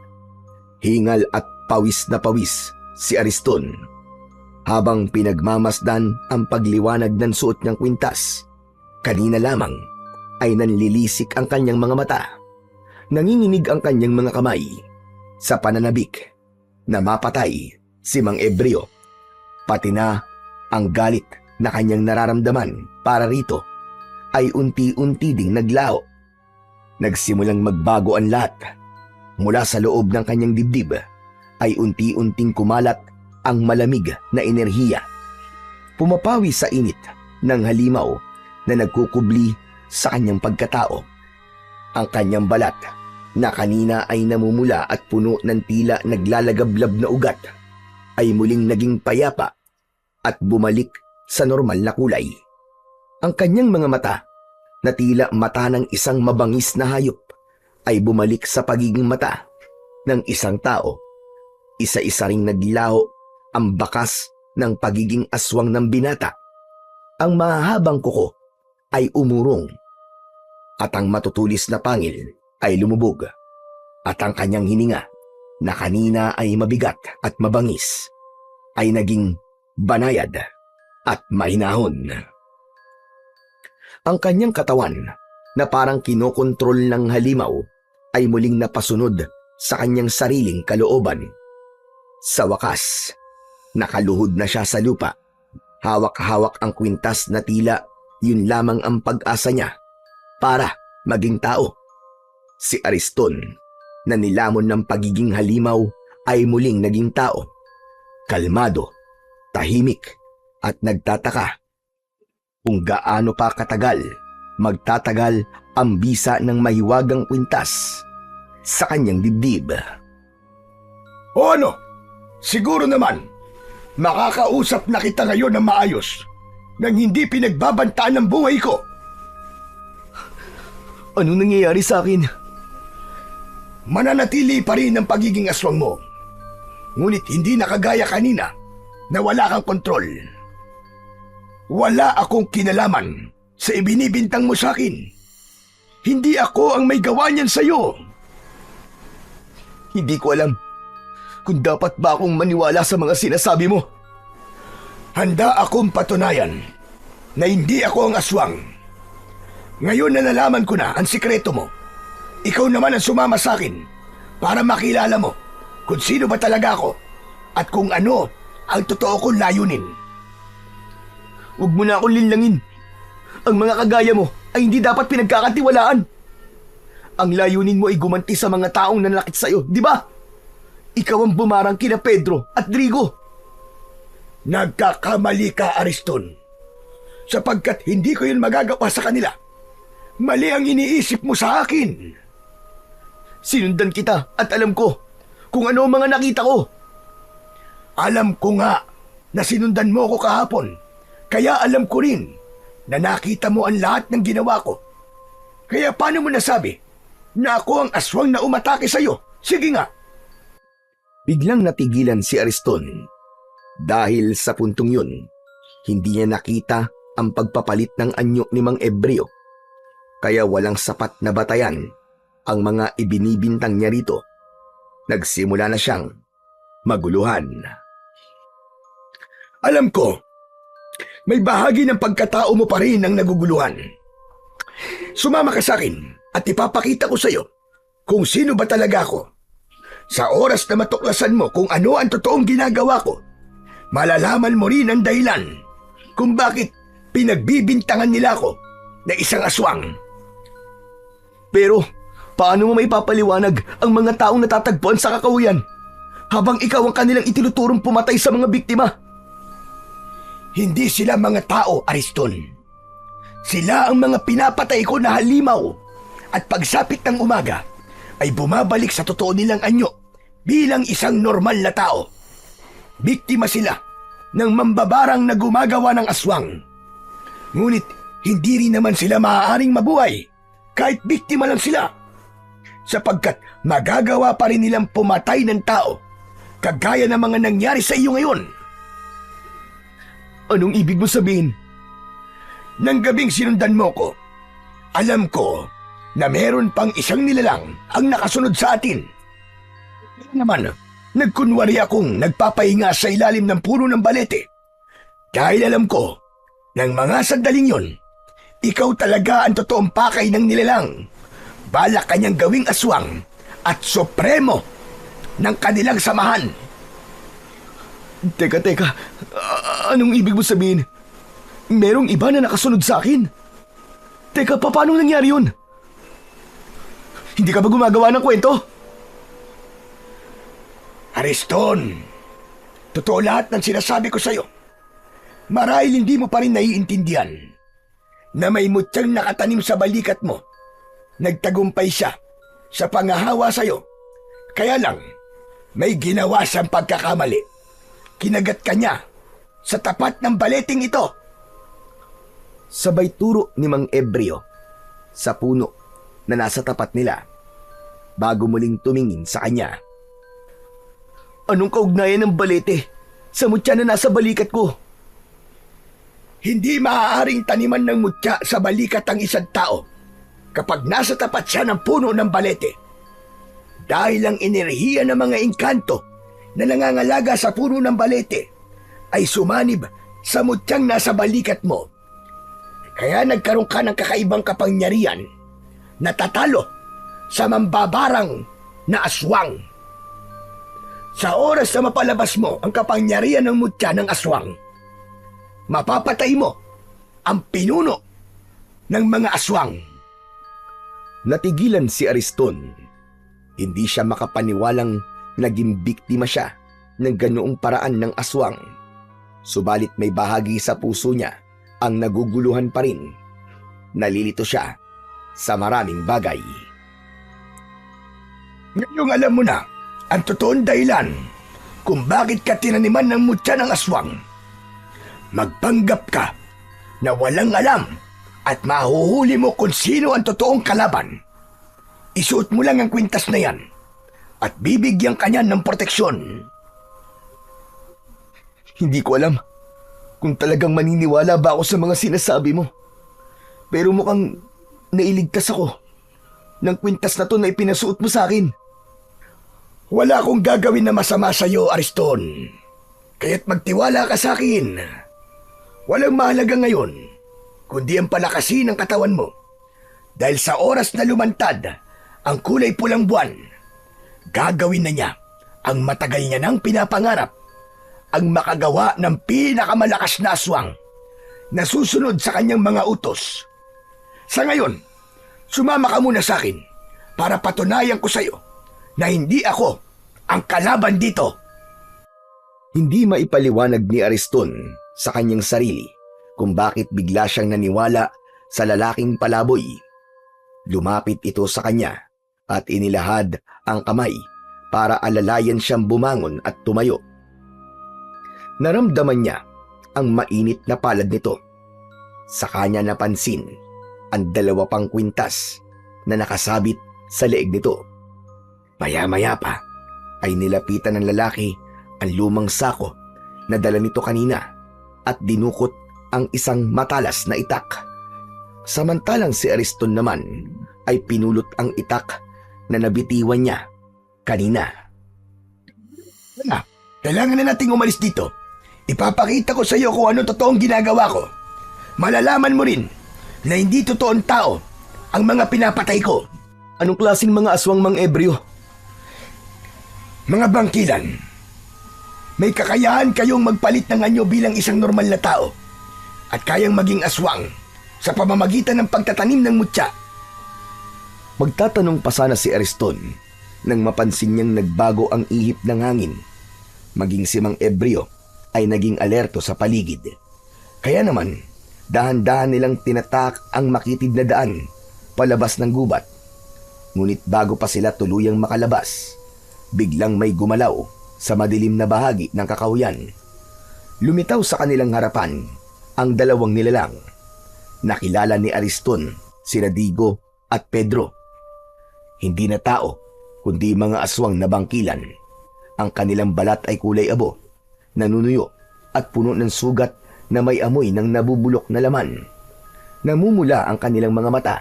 hingal at pawis na pawis si Ariston habang pinagmamasdan ang pagliwanag ng suot niyang kwintas. Kanina lamang ay nanlilisik ang kanyang mga mata. Nanginginig ang kanyang mga kamay sa pananabik na mapatay si Mang Ebreo, pati na ang galit na kanyang nararamdaman para rito ay unti-unti ding naglaho. Nagsimulang magbago ang lahat. Mula sa loob ng kanyang dibdib ay unti-unting kumalat ang malamig na enerhiya. Pumapawi sa init ng halimaw na nagkukubli sa kanyang pagkatao. Ang kanyang balat na kanina ay namumula at puno ng tila naglalagablab na ugat ay muling naging payapa at bumalik sa normal na kulay. Ang kanyang mga mata na tila mata ng isang mabangis na hayop ay bumalik sa pagiging mata ng isang tao. Isa-isa ring naglaho ang bakas ng pagiging aswang ng binata. Ang mahahabang kuko ay umurong at ang matutulis na pangil ay lumubog at ang kanyang hininga na kanina ay mabigat at mabangis ay naging banayad at mahinahon. Ang kanyang katawan na parang kinokontrol ng halimaw ay muling napasunod sa kanyang sariling kalooban. Sa wakas, nakaluhod na siya sa lupa. Hawak-hawak ang kwintas na tila yun lamang ang pag-asa niya para maging tao. Si Ariston, na nilamon ng pagiging halimaw, ay muling naging tao. Kalmado, tahimik, at nagtataka kung gaano pa katagal magtatagal ang bisa ng mahiwagang kwintas sa kanyang dibdib.
O ano? Siguro naman, makakausap na kita ngayon ng maayos nang hindi pinagbabantaan ng buhay ko.
Anong nangyayari sa akin?
Mananatili pa rin ang pagiging aswang mo. Ngunit hindi na kagaya kanina na wala kang kontrol. Wala akong kinalaman sa ibinibintang mo sa akin. Hindi ako ang may gawa niyan sa'yo.
Hindi ko alam kung dapat ba akong maniwala sa mga sinasabi mo.
Handa akong patunayan na hindi ako ang aswang. Ngayon na nalaman ko na ang sikreto mo, ikaw naman ang sumama sa akin para makilala mo kung sino ba talaga ako at kung ano ang totoo kong layunin.
Huwag mo na akong linlangin. Ang mga kagaya mo ay hindi dapat pinagkakatiwalaan. Ang layunin mo ay gumanti sa mga taong nanakit sa'yo, di ba? Ikaw ang bumarang kina Pedro at Drigo.
Nagkakamali ka, Ariston. Sapagkat hindi ko yun magagawa sa kanila. Mali ang iniisip mo sa akin.
Sinundan kita at alam ko kung ano ang mga nakita ko.
Alam ko nga na sinundan mo ko kahapon. Kaya alam ko rin na nakita mo ang lahat ng ginawa ko. Kaya paano mo nasabi na ako ang aswang na umatake sa'yo. Sige nga.
Biglang natigilan si Ariston. Dahil sa puntong yun, hindi niya nakita ang pagpapalit ng anyo ni Mang Ebreo. Kaya walang sapat na batayan ang mga ibinibintang niya rito. Nagsimula na siyang maguluhan.
Alam ko, may bahagi ng pagkatao mo pa rin ang naguguluhan. Sumama ka sa akin at ipapakita ko sa'yo kung sino ba talaga ako. Sa oras na matuklasan mo kung ano ang totoong ginagawa ko, malalaman mo rin ang dahilan kung bakit pinagbibintangan nila ako na isang aswang.
Pero, paano mo maipapaliwanag ang mga taong natatagpuan sa kakahuyan habang ikaw ang kanilang itinuturong pumatay sa mga biktima?
Hindi sila mga tao, Ariston. Sila ang mga pinapatay ko na halimaw at pagsapit ng umaga ay bumabalik sa totoo nilang anyo bilang isang normal na tao. Biktima sila ng mambabarang na gumagawa ng aswang. Ngunit hindi rin naman sila maaaring mabuhay kahit biktima lang sila, sapagkat magagawa pa rin nilang pumatay ng tao kagaya ng mga nangyari sa iyo ngayon.
Anong ibig mo sabihin?
Nang gabing sinundan mo ko, alam ko na meron pang isang nilalang ang nakasunod sa atin. Kaya naman, nagkunwari akong nagpapahinga sa ilalim ng puno ng balete. Dahil alam ko, ng mga sandaling yon, ikaw talaga ang totoong pakay ng nilalang. Balak kanyang gawing aswang at supremo ng kanilang samahan.
Teka, anong ibig mo sabihin? Merong iba na nakasunod sa akin? Teka, paano nangyari yun? Hindi ka ba gumagawa ng kwento?
Ariston, totoo lahat ng sinasabi ko sa'yo. Marahil hindi mo pa rin naiintindihan na may mutyang nakatanim sa balikat mo. Nagtagumpay siya sa pangahawa sa'yo. Kaya lang, may ginawa siyang pagkakamali. Kinagat ka niya sa tapat ng baleting ito.
Sabay turo ni Mang Ebreo sa puno na nasa tapat nila bago muling tumingin sa kanya.
Anong kaugnayan ng balete sa mutya na nasa balikat ko?
Hindi maaaring taniman ng mutya sa balikat ang isang tao kapag nasa tapat siya ng puno ng balete. Dahil ang enerhiya ng mga engkanto na nangangalaga sa puno ng balete ay sumanib sa mutyang nasa balikat mo. Kaya nagkaroon ka ng kakaibang kapangyarihan na tatalo sa mambabarang na aswang. Sa oras na mapalabas mo ang kapangyarihan ng mutya ng aswang, mapapatay mo ang pinuno ng mga aswang.
Natigilan si Ariston. Hindi siya makapaniwalang naging biktima siya ng ganoong paraan ng aswang. Subalit may bahagi sa puso niya ang naguguluhan pa rin. Nalilito siya sa maraming bagay.
Ngayong alam mo na ang totoong dahilan kung bakit ka tinaniman ng mutya ng aswang. Magpanggap ka na walang alam at mahuhuli mo kung sino ang totoong kalaban. Isuot mo lang ang kwintas na yan at bibigyan ka niyan ng proteksyon.
Hindi ko alam kung talagang maniniwala ba ako sa mga sinasabi mo. Pero mukhang nailigtas ako ng kwintas na to na ipinasuot mo sa akin.
Wala akong gagawin na masama sa iyo, Ariston. Kaya't magtiwala ka sa akin. Walang mahalaga ngayon, kundi ang palakasin ng katawan mo. Dahil sa oras na lumantad ang kulay pulang buwan, gagawin na niya ang matagal niya nang pinapangarap, ang makagawa ng pinakamalakas na aswang na susunod sa kanyang mga utos. Sa ngayon, sumama ka muna sa akin para patunayan ko sa iyo na hindi ako ang kalaban dito.
Hindi maipaliwanag ni Ariston sa kanyang sarili kung bakit bigla siyang naniwala sa lalaking palaboy. Lumapit ito sa kanya at inilahad ang kamay para alalayan siyang bumangon at tumayo. Naramdaman niya ang mainit na palad nito. Sa kanya napansin ang 2 pang kwintas na nakasabit
sa leeg nito. Maya-maya pa ay nilapitan ng lalaki ang lumang sako na dala nito kanina at dinukot ang isang matalas na itak. Samantalang si Ariston naman ay pinulot ang itak na nabitiwan niya kanina.
Kailangan na nating umalis dito. Ipapakita ko sa iyo kung ano totoong ginagawa ko. Malalaman mo rin na hindi totoong tao ang mga pinapatay ko.
Anong klaseng mga aswang Mang Ebreo?
Mga bangkilan, may kakayahan kayong magpalit ng anyo bilang isang normal na tao at kayang maging aswang sa pamamagitan ng pagtatanim ng mutya.
Magtatanong pa sana si Ariston nang mapansin niyang nagbago ang ihip ng hangin. Maging si Mang Ebreo ay naging alerto sa paligid. Kaya naman, dahan-dahan nilang tinatak ang makitid na daan palabas ng gubat. Ngunit bago pa sila tuluyang makalabas, biglang may gumalaw sa madilim na bahagi ng kakahuyan. Lumitaw sa kanilang harapan ang dalawang nilalang. Nakilala ni Ariston sina Digo at Pedro. Hindi na tao, kundi mga aswang na bangkilan. Ang kanilang balat ay kulay abo, nanunuyo at puno ng sugat na may amoy ng nabubulok na laman. Namumula ang kanilang mga mata,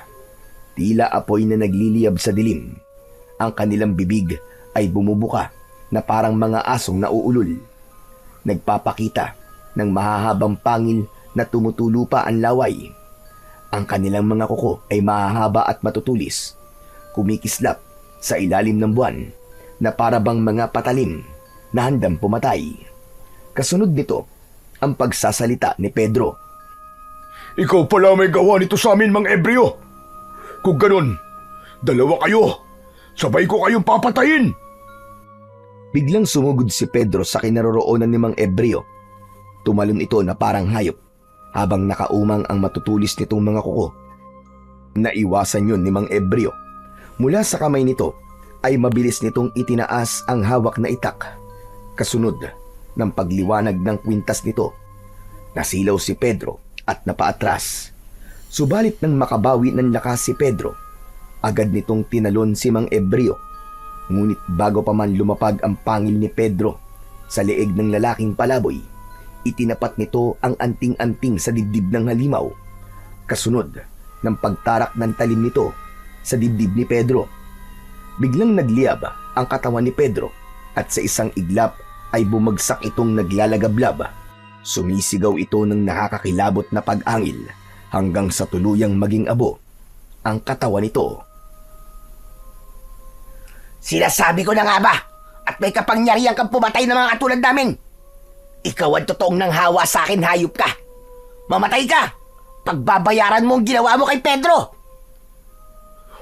tila apoy na nagliliyab sa dilim. Ang kanilang bibig ay bumubuka na parang mga asong nauulol. Nagpapakita ng mahahabang pangil na tumutulo pa ang laway. Ang kanilang mga kuko ay mahahaba at matutulis, kumikislap sa ilalim ng buwan na parabang mga patalim na handang pumatay. Kasunod nito ang pagsasalita ni Pedro.
Ikaw pala may gawa nito sa amin, Mang Ebreo. Kung ganun, dalawa kayo. Sabay ko kayong papatayin.
Biglang sumugod si Pedro sa kinaroroonan ni Mang Ebreo. Tumalon ito na parang hayop habang nakaumang ang matutulis nitong mga kuko. Naiwasan yun ni Mang Ebreo. Mula sa kamay nito ay mabilis nitong itinaas ang hawak na itak. Kasunod ng pagliwanag ng kwintas nito, nasilaw si Pedro at napaatras. Subalit nang makabawi ng lakas si Pedro, agad nitong tinalon si Mang Ebreo. Ngunit bago pa man lumapag ang pangil ni Pedro sa leeg ng lalaking palaboy, itinapat nito ang anting-anting sa dibdib ng halimaw. Kasunod ng pagtarak ng talim nito sa dibdib ni Pedro. Biglang nagliyab ang katawan ni Pedro at sa isang iglap ay bumagsak itong naglalagablab. Sumisigaw ito ng nakakakilabot na pag-angil hanggang sa tuluyang maging abo ang katawan nito.
Sinasabi ko na nga ba at may kapangyarihan kang pumatay ng mga katulad namin. Ikaw ang totoong nanghawa sa akin, hayop ka. Mamatay ka! Pagbabayaran mo ang ginawa mo kay Pedro!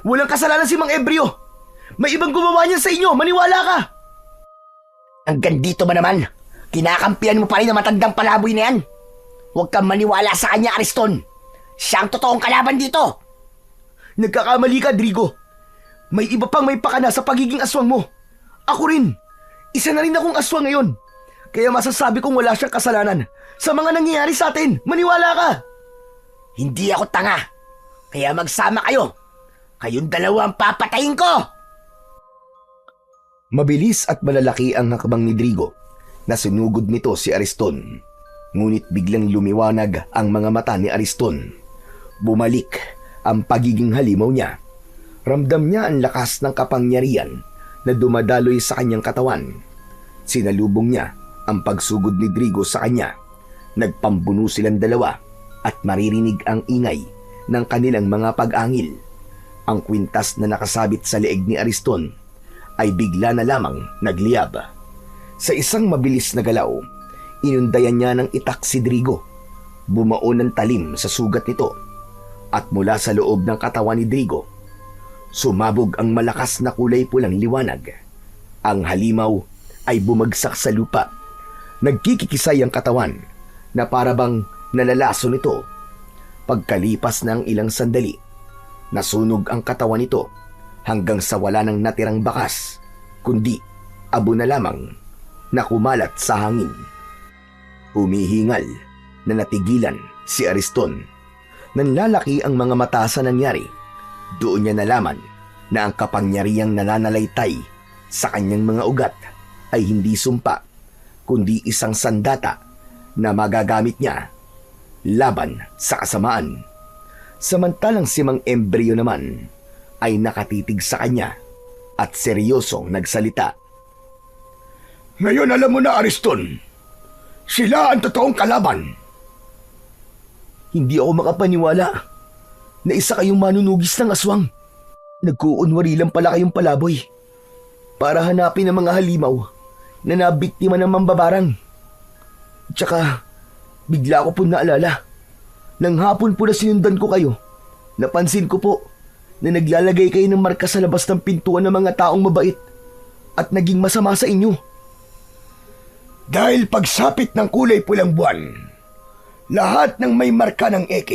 Walang kasalanan si Mang Ebreo! May ibang gumawa niyan sa inyo! Maniwala ka!
Hanggang dito ba naman? Kinakampihan mo pa rin ang matandang palaboy na yan? Huwag kang maniwala sa kanya, Ariston. Siya ang totoong kalaban dito.
Nagkakamali ka, Drigo. May iba pang may pakana sa pagiging aswang mo. Ako rin. Isa na rin akong aswang ngayon. Kaya masasabi kong wala siyang kasalanan sa mga nangyayari sa atin. Maniwala ka!
Hindi ako tanga. Kaya magsama kayo. Kayong dalawa ang papatayin ko!
Mabilis at malalaki ang hakbang ni Drigo na sinugod nito si Ariston. Ngunit biglang lumiwanag ang mga mata ni Ariston. Bumalik ang pagiging halimaw niya. Ramdam niya ang lakas ng kapangyarihan na dumadaloy sa kanyang katawan. Sinalubong niya ang pagsugod ni Drigo sa kanya. Nagpambuno silang dalawa at maririnig ang ingay ng kanilang mga pag-angil. Ang kwintas na nakasabit sa leeg ni Ariston ay bigla na lamang nagliyab. Sa isang mabilis na galaw, inundayan niya ng itak si Drigo. Bumaon ng talim sa sugat nito at mula sa loob ng katawan ni Drigo, sumabog ang malakas na kulay pulang liwanag. Ang halimaw ay bumagsak sa lupa. Nagkikikisay ang katawan na parabang nalalaso nito. Pagkalipas ng ilang sandali, nasunog ang katawan nito hanggang sa wala nang natirang bakas, kundi abo na lamang na kumalat sa hangin. Humihingal na natigilan si Ariston. Nanlalaki ang mga mata sa nangyari. Doon niya nalaman na ang kapangyarihang nananalaytay sa kanyang mga ugat ay hindi sumpa, kundi isang sandata na magagamit niya laban sa kasamaan. Samantalang si Mang Embryo naman ay nakatitig sa kanya at seryosong nagsalita.
Ngayon alam mo na, Ariston. Sila ang totoong kalaban.
Hindi ako makapaniwala na isa kayong manunugis ng aswang. Nagkuunwari lang pala kayong palaboy para hanapin ang mga halimaw na nabiktima ng mambabarang. Tsaka, bigla ko po naalala. Nang hapon po na sinundan ko kayo, napansin ko po na naglalagay kayo ng marka sa labas ng pintuan ng mga taong mabait at naging masama sa inyo.
Dahil pagsapit ng kulay pulang buwan, lahat ng may marka ng X,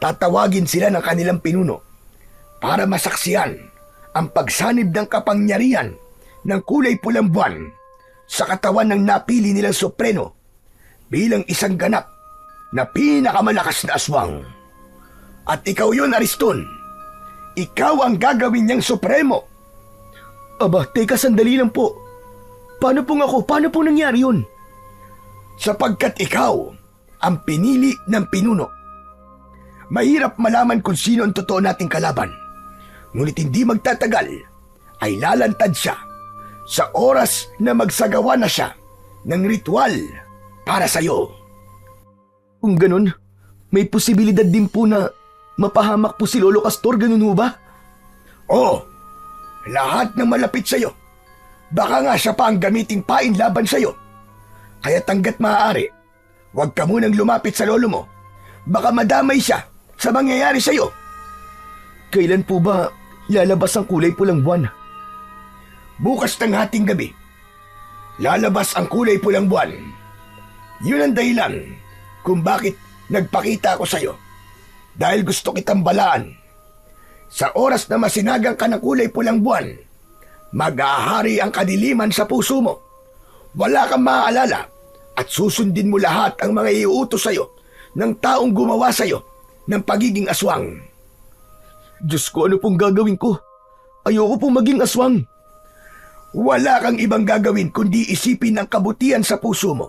tatawagin sila ng kanilang pinuno para masaksiyan ang pagsanib ng kapangyarihan ng kulay pulang buwan sa katawan ng napili nilang Supremo bilang isang ganap na pinakamalakas na aswang. At ikaw yun, Ariston. Ikaw ang gagawin niyang Supremo.
Aba, teka sandali lang po. Paano pong ako? Paano pong nangyari yun?
Sapagkat ikaw ang pinili ng pinuno. Mahirap malaman kung sino ang totoo nating kalaban. Ngunit hindi magtatagal ay lalantad siya sa oras na magsagawa na siya ng ritual para sa'yo.
Kung ganun, may posibilidad din po na mapahamak po si Lolo Castor, ganun ho ba?
Oo, lahat ng malapit sa'yo. Baka nga siya pa ang gamiting pain laban sa'yo. Kaya hanggat maaari, huwag ka munang lumapit sa lolo mo. Baka madamay siya sa mangyayari sa'yo.
Kailan po ba lalabas ang kulay pulang buwan?
Bukas ng hating gabi, lalabas ang kulay pulang buwan. Yun ang dahilan kung bakit nagpakita ako sa'yo. Dahil gusto kitang balaan. Sa oras na masinagang ka ng kulay pulang buwan, mag-ahari ang kadiliman sa puso mo. Wala kang maaalala at susundin mo lahat ang mga iuutos sa'yo ng taong gumawa sa'yo ng pagiging aswang.
Diyos ko, ano pong gagawin ko? Ayoko pong maging aswang.
Wala kang ibang gagawin kundi isipin ang kabutihan sa puso mo.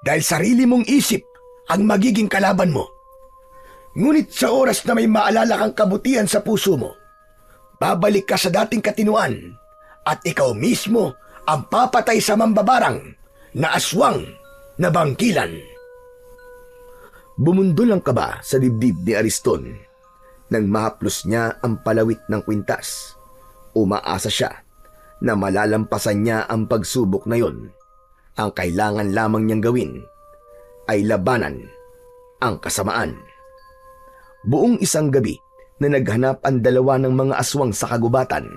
Dahil sarili mong isip ang magiging kalaban mo. Ngunit sa oras na may maalala kang kabutihan sa puso mo, babalik ka sa dating katinuan at ikaw mismo ang papatay sa mambabarang na aswang na bangkilan.
Bumundol ang kaba sa dibdib ni Ariston nang mahaplos niya ang palawit ng kwintas. Umaasa siya na malalampasan niya ang pagsubok na yon. Ang kailangan lamang niyang gawin ay labanan ang kasamaan. Buong isang gabi na naghanap ang dalawa ng mga aswang sa kagubatan.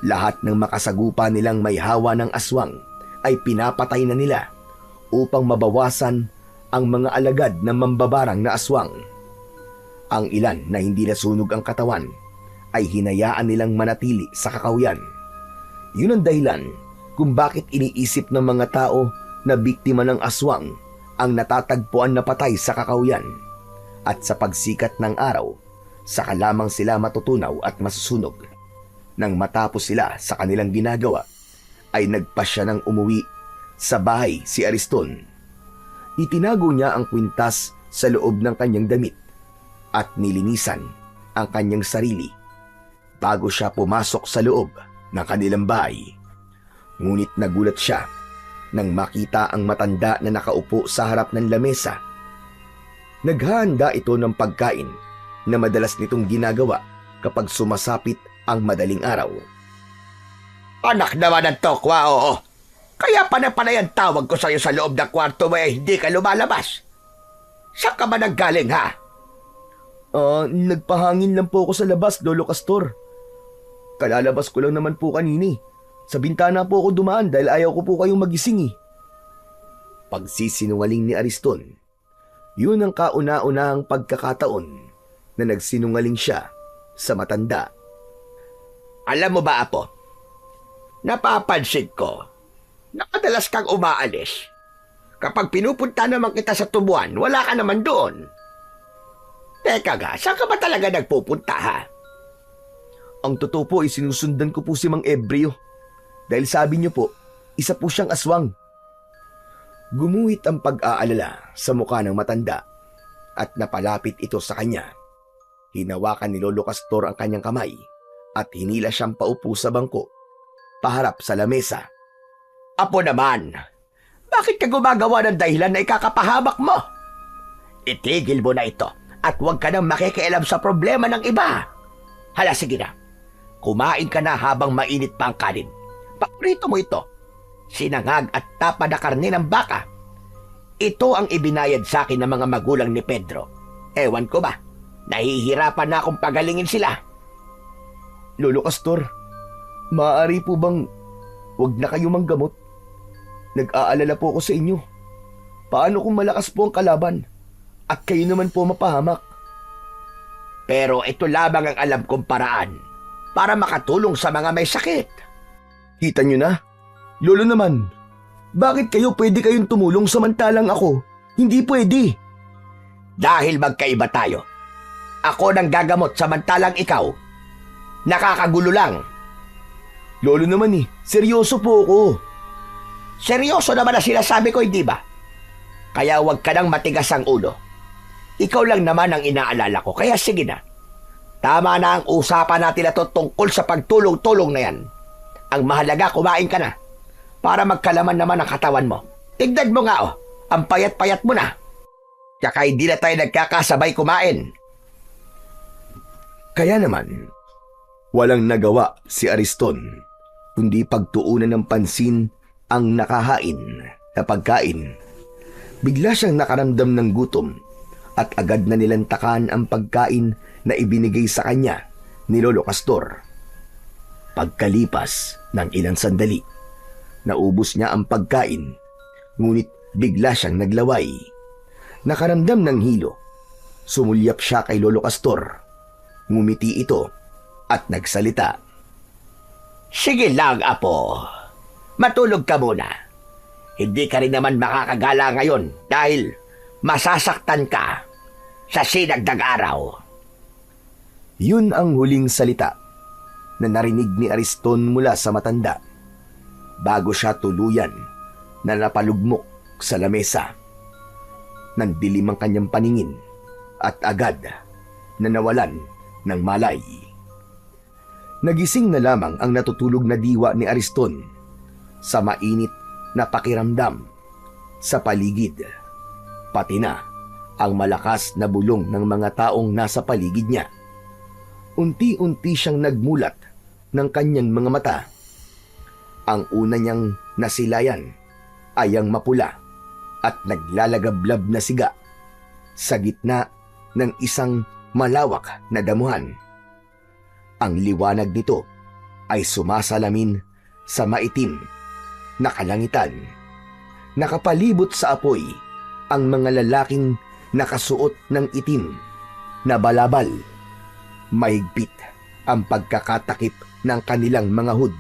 Lahat ng makasagupa nilang may hawa ng aswang ay pinapatay na nila upang mabawasan ang mga alagad ng mambabarang na aswang. Ang ilan na hindi nasunog ang katawan ay hinayaan nilang manatili sa kakawyan. Yun ang dahilan kung bakit iniisip ng mga tao na biktima ng aswang ang natatagpuan na patay sa kakawyan. At sa pagsikat ng araw, saka lamang sila matutunaw at masusunog. Nang matapos sila sa kanilang ginagawa, ay nagpasya ng umuwi sa bahay si Ariston. Itinago niya ang kwintas sa loob ng kanyang damit at nilinisan ang kanyang sarili bago siya pumasok sa loob ng kanilang bahay. Ngunit nagulat siya nang makita ang matanda na nakaupo sa harap ng lamesa. Naghahanda ito ng pagkain na madalas nitong ginagawa kapag sumasapit ang madaling araw.
Anak naman ng tokwa, oo. Kaya panay ang tawag ko sa'yo sa loob ng kwarto mo hindi ka lumalabas. Saan ka ba nanggaling, ha?
Nagpahangin lang po ako sa labas, Lolo Castor. Kalalabas ko lang naman po kanini. Sa bintana po ako dumaan dahil ayaw ko po kayong magising. Pagsisinungaling ni Ariston. Yun ang kauna-unahang pagkakataon na nagsinungaling siya sa matanda.
Alam mo ba, Apo? Napapansin ko na madalas kang umaalis. Kapag pinupunta naman kita sa tubuan, wala ka naman doon. Teka ga, saan ka ba talaga nagpupunta, ha?
Ang totoo po ay sinusundan ko po si Mang Ebreo. Dahil sabi niyo po, isa po siyang aswang. Gumuhit ang pag-aalala sa mukha ng matanda at napalapit ito sa kanya. Hinawakan ni Lolo Castor ang kanyang kamay at hinila siyang paupo sa bangko, paharap sa lamesa.
Apo naman, bakit ka gumagawa ng dahilan na ikakapahamak mo? Itigil mo na ito at huwag ka nang makikialam sa problema ng iba. Hala, sige na. Kumain ka na habang mainit pa ang kanin. Paprito mo ito. Sinangag at tapa na karne ng baka. Ito ang ibinayad sa akin ng mga magulang ni Pedro. Ewan ko ba, nahihirapan na akong pagalingin sila.
Lolo Castor, maaari po bang wag na kayo manggamot? Nag-aalala po ako sa inyo. Paano kung malakas po ang kalaban at kayo naman po mapahamak?
Pero ito lamang ang alam kong paraan para makatulong sa mga may sakit.
Kita nyo na? Lolo naman, bakit pwede kayong tumulong samantalang ako? Hindi pwede.
Dahil magkaiba tayo. Ako nang gagamot samantalang ikaw. Nakakagulo lang.
Lolo naman seryoso po ako.
Seryoso naman na sinasabi ko, hindi ba? Kaya huwag ka nang matigas ang ulo. Ikaw lang naman ang inaalala ko, kaya sige na. Tama na ang usapan natin na to tungkol sa pagtulong-tulong na yan. Ang mahalaga, kumain ka na. Para magkalaman naman ang katawan mo. Tignan mo nga ang payat-payat mo na. Tsaka hindi na tayo nagkakasabay kumain.
Kaya naman, walang nagawa si Ariston, kundi pagtuunan ng pansin ang nakahain na pagkain. Bigla siyang nakaramdam ng gutom at agad na nilantakan ang pagkain na ibinigay sa kanya ni Lolo Castor. Pagkalipas ng ilang sandali, naubos niya ang pagkain, ngunit bigla siyang naglaway. Nakaramdam ng hilo. Sumulyap siya kay Lolo Castor. Ngumiti ito at nagsalita.
Sige lang, Apo. Matulog ka muna. Hindi ka rin naman makakagala ngayon dahil masasaktan ka sa sinagdag araw.
Yun ang huling salita na narinig ni Ariston mula sa matanda bago siya tuluyan na napalugmok sa lamesa. Nandilim ang kanyang paningin at agad na nawalan ng malay. Nagising na lamang ang natutulog na diwa ni Ariston sa mainit na pakiramdam sa paligid, pati na ang malakas na bulong ng mga taong nasa paligid niya. Unti-unti siyang nagmulat ng kanyang mga mata. Ang una niyang nasilayan ay ang mapula at naglalagablab na siga sa gitna ng isang malawak na damuhan. Ang liwanag nito ay sumasalamin sa maitim na kalangitan. Nakapalibot sa apoy ang mga lalaking nakasuot ng itim na balabal. Mahigpit ang pagkakatakip ng kanilang mga hood,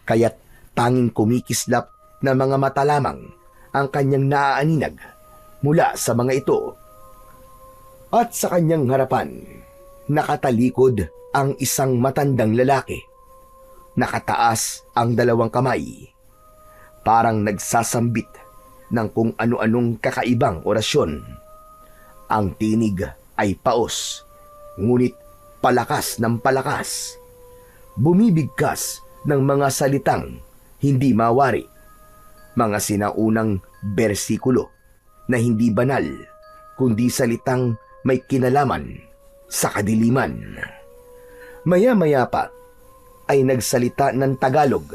kaya't tanging kumikislap na mga mata lamang ang kanyang naaaninag mula sa mga ito. At sa kanyang harapan, nakatalikod ang isang matandang lalaki. Nakataas ang dalawang kamay, parang nagsasambit ng kung ano-anong kakaibang orasyon. Ang tinig ay paos, ngunit palakas ng palakas. Bumibigkas ng mga salitang hindi mawari, mga sinaunang bersikulo na hindi banal, kundi salitang may kinalaman sa kadiliman. Maya-maya pa ay nagsalita ng Tagalog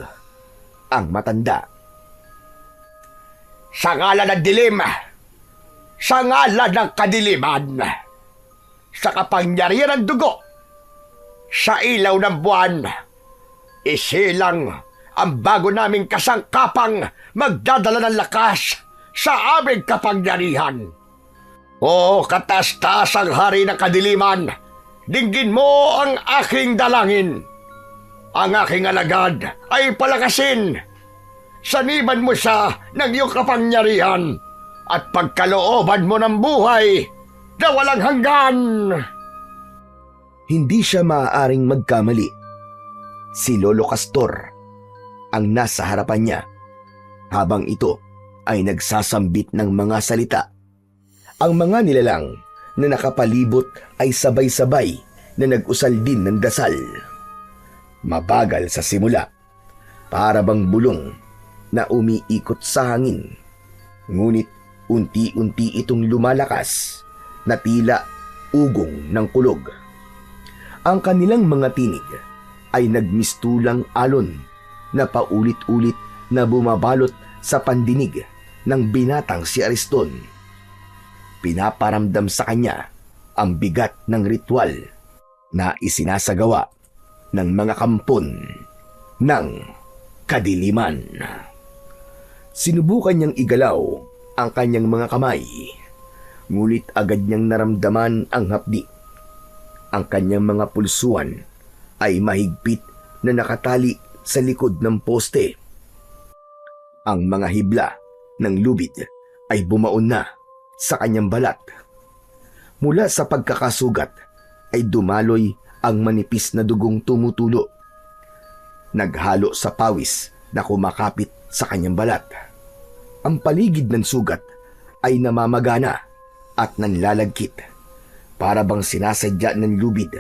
ang matanda.
Sa ngalan ng dilim, sa ngalan ng kadiliman, sa kapangyarihan ng dugo, sa ilaw ng buwan, isilang ang bago naming kasangkapang magdadala ng lakas sa aming kapangyarihan. O katastasang hari ng kadiliman, dinggin mo ang aking dalangin. Ang aking alagad ay palakasin. Saniban mo siya ng iyong kapangyarihan at pagkalooban mo ng buhay na walang hanggan.
Hindi siya maaaring magkamali Si Lolo Castor ang nasa harapan niya habang ito ay nagsasambit ng mga salita. Ang mga nilalang na nakapalibot ay sabay-sabay na nag-usal din ng dasal. Mabagal sa simula, para bang bulong na umiikot sa hangin. Ngunit unti-unti itong lumalakas na tila ugong ng kulog. Ang kanilang mga tinig ay nagmistulang alon na paulit-ulit na bumabalot sa pandinig ng binatang si Ariston. Pinaparamdam sa kanya ang bigat ng ritual na isinasagawa ng mga kampon ng kadiliman. Sinubukan niyang igalaw ang kanyang mga kamay, ngunit agad niyang naramdaman ang hapdi. Ang kanyang mga pulsuan ay mahigpit na nakatali sa likod ng poste. Ang mga hibla ng lubid ay bumaon na sa kanyang balat. Mula sa pagkakasugat ay dumaloy ang manipis na dugong tumutulo, naghalo sa pawis na kumakapit sa kanyang balat. Ang paligid ng sugat ay namamagana at nanlalagkit, para bang sinasadya ng lubid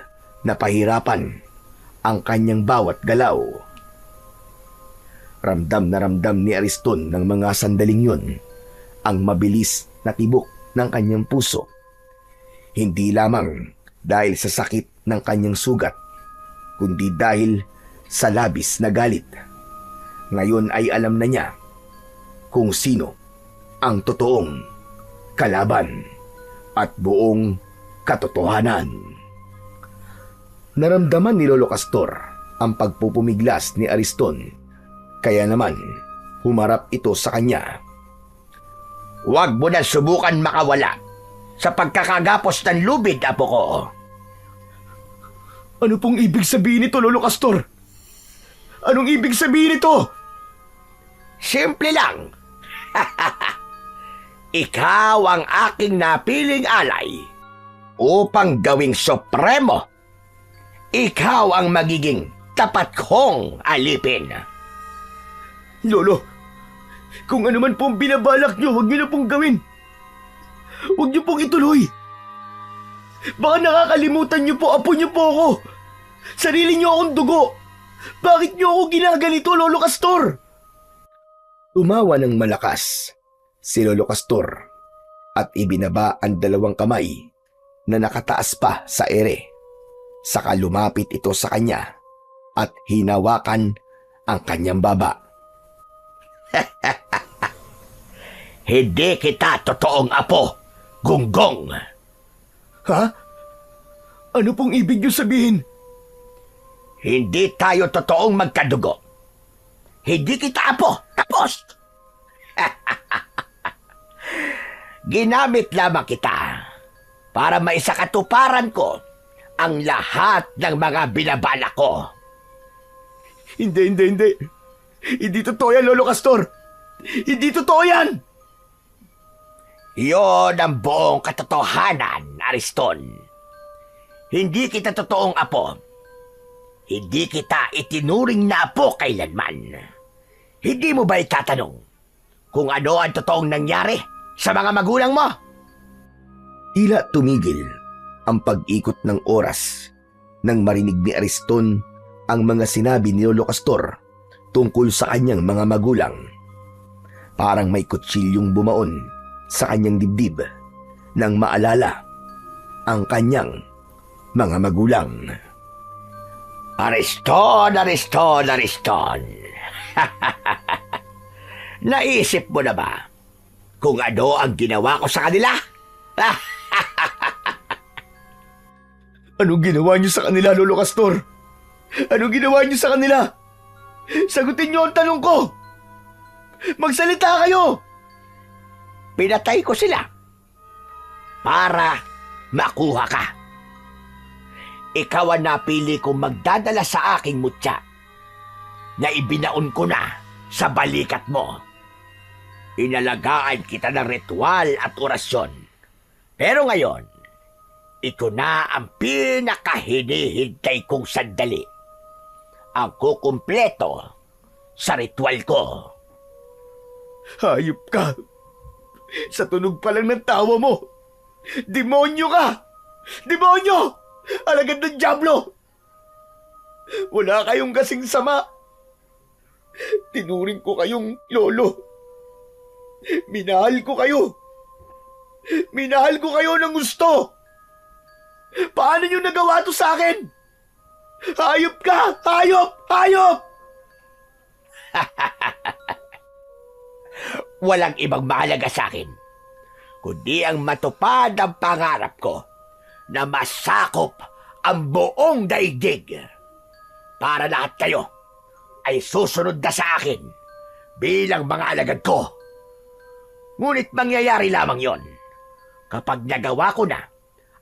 na pahirapan ang kanyang bawat galaw. Ramdam na ramdam ni Ariston ng mga sandaling yun ang mabilis na tibok ng kanyang puso. Hindi lamang dahil sa sakit ng kanyang sugat, kundi dahil sa labis na galit. Ngayon ay alam na niya kung sino ang totoong kalaban at buong katotohanan. Naramdaman ni Lolo Castor ang pagpupumiglas ni Ariston, kaya naman humarap ito sa kanya.
Huwag mo na subukan makawala sa pagkakagapos ng lubid, apo ko.
Ano pong ibig sabihin nito, Lolo Castor? Anong ibig sabihin nito?
Simple lang. Ikaw ang aking napiling alay upang gawing supremo. Ikaw ang magiging tapat kong alipin.
Lolo, kung ano man pong binabalak niyo, huwag niyo na pong gawin. Huwag niyo pong ituloy. Baka nakakalimutan niyo po, apo niyo po ako. Sarili niyo akong dugo. Bakit niyo ako ginaganito, Lolo Castor?
Umawa ng malakas si Lolo Castor at ibinaba ang dalawang kamay na nakataas pa sa ere. Saka lumapit ito sa kanya at hinawakan ang kanyang baba.
Hindi kita totoong apo, Gunggong.
Ha? Ano pong ibig niyo sabihin?
Hindi tayo totoong magkadugo. Hindi kita apo. Tapos. Ginamit lamang kita para maisakatuparan ko ang lahat ng mga binabala ko.
Hindi. Hindi totoo yan, Lolo Castor. Hindi totoo yan.
Iyon ang buong katotohanan, Ariston. Hindi kita totoong apo. Hindi kita itinuring na apo kailanman. Hindi mo ba itatanong kung ano ang totoong nangyari sa mga magulang mo?
Tila tumigil ang pag-ikot ng oras nang marinig ni Ariston ang mga sinabi ni Lolo Castor tungkol sa kanyang mga magulang. Parang may kutsilyong bumaon sa kanyang dibdib nang maalala ang kanyang mga magulang.
Ariston! Naisip mo na ba kung ano ang ginawa ko sa kanila?
Anong ginawa niyo sa kanila, Lolo Castor? Anong ginawa niyo sa kanila? Sagutin niyo ang tanong ko! Magsalita kayo!
Pinatay ko sila para makuha ka. Ikaw ang napili kong magdadala sa aking mutya na ibinaon ko na sa balikat mo. Inalagaan kita ng ritual at orasyon. Pero ngayon, ito na ang pinakahinihintay kong sandali. ang kukumpleto sa ritual ko.
Hayop ka! Sa tunog pa lang ng tawa mo, demonyo ka! Demonyo! Alagad ng Diablo! Wala kayong kasing sama. Tinuring ko kayong lolo. Minahal ko kayo. Minahal ko kayo ng gusto. Paano niyo nagawa to sa akin? Hayop ka! Hayop! Hayop!
Walang ibang mahalaga sa akin, kundi ang matupad ang pangarap ko na masakop ang buong daigdig. Para lahat kayo ay susunod na sa akin bilang mga alagad ko. Ngunit mangyayari lamang yon kapag nagawa ko na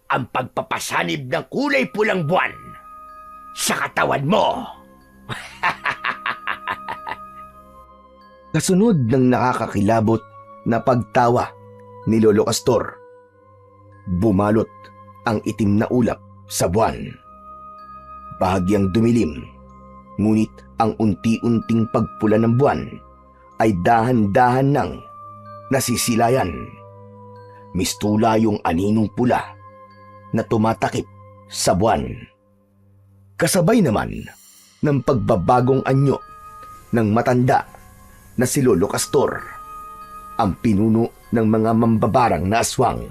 ang pagpapasanib ng kulay pulang buwan sa katawan mo.
Kasunod ng nakakakilabot na pagtawa ni Lolo Castor, bumalot ang itim na ulap sa buwan. Bahagyang dumilim, ngunit ang unti-unting pagpula ng buwan ay dahan-dahan nang nasisilayan. Mistula yung aninong pula na tumatakip sa buwan. Kasabay naman ng pagbabagong anyo ng matanda na si Lolo Castor, ang pinuno ng mga mambabarang na aswang,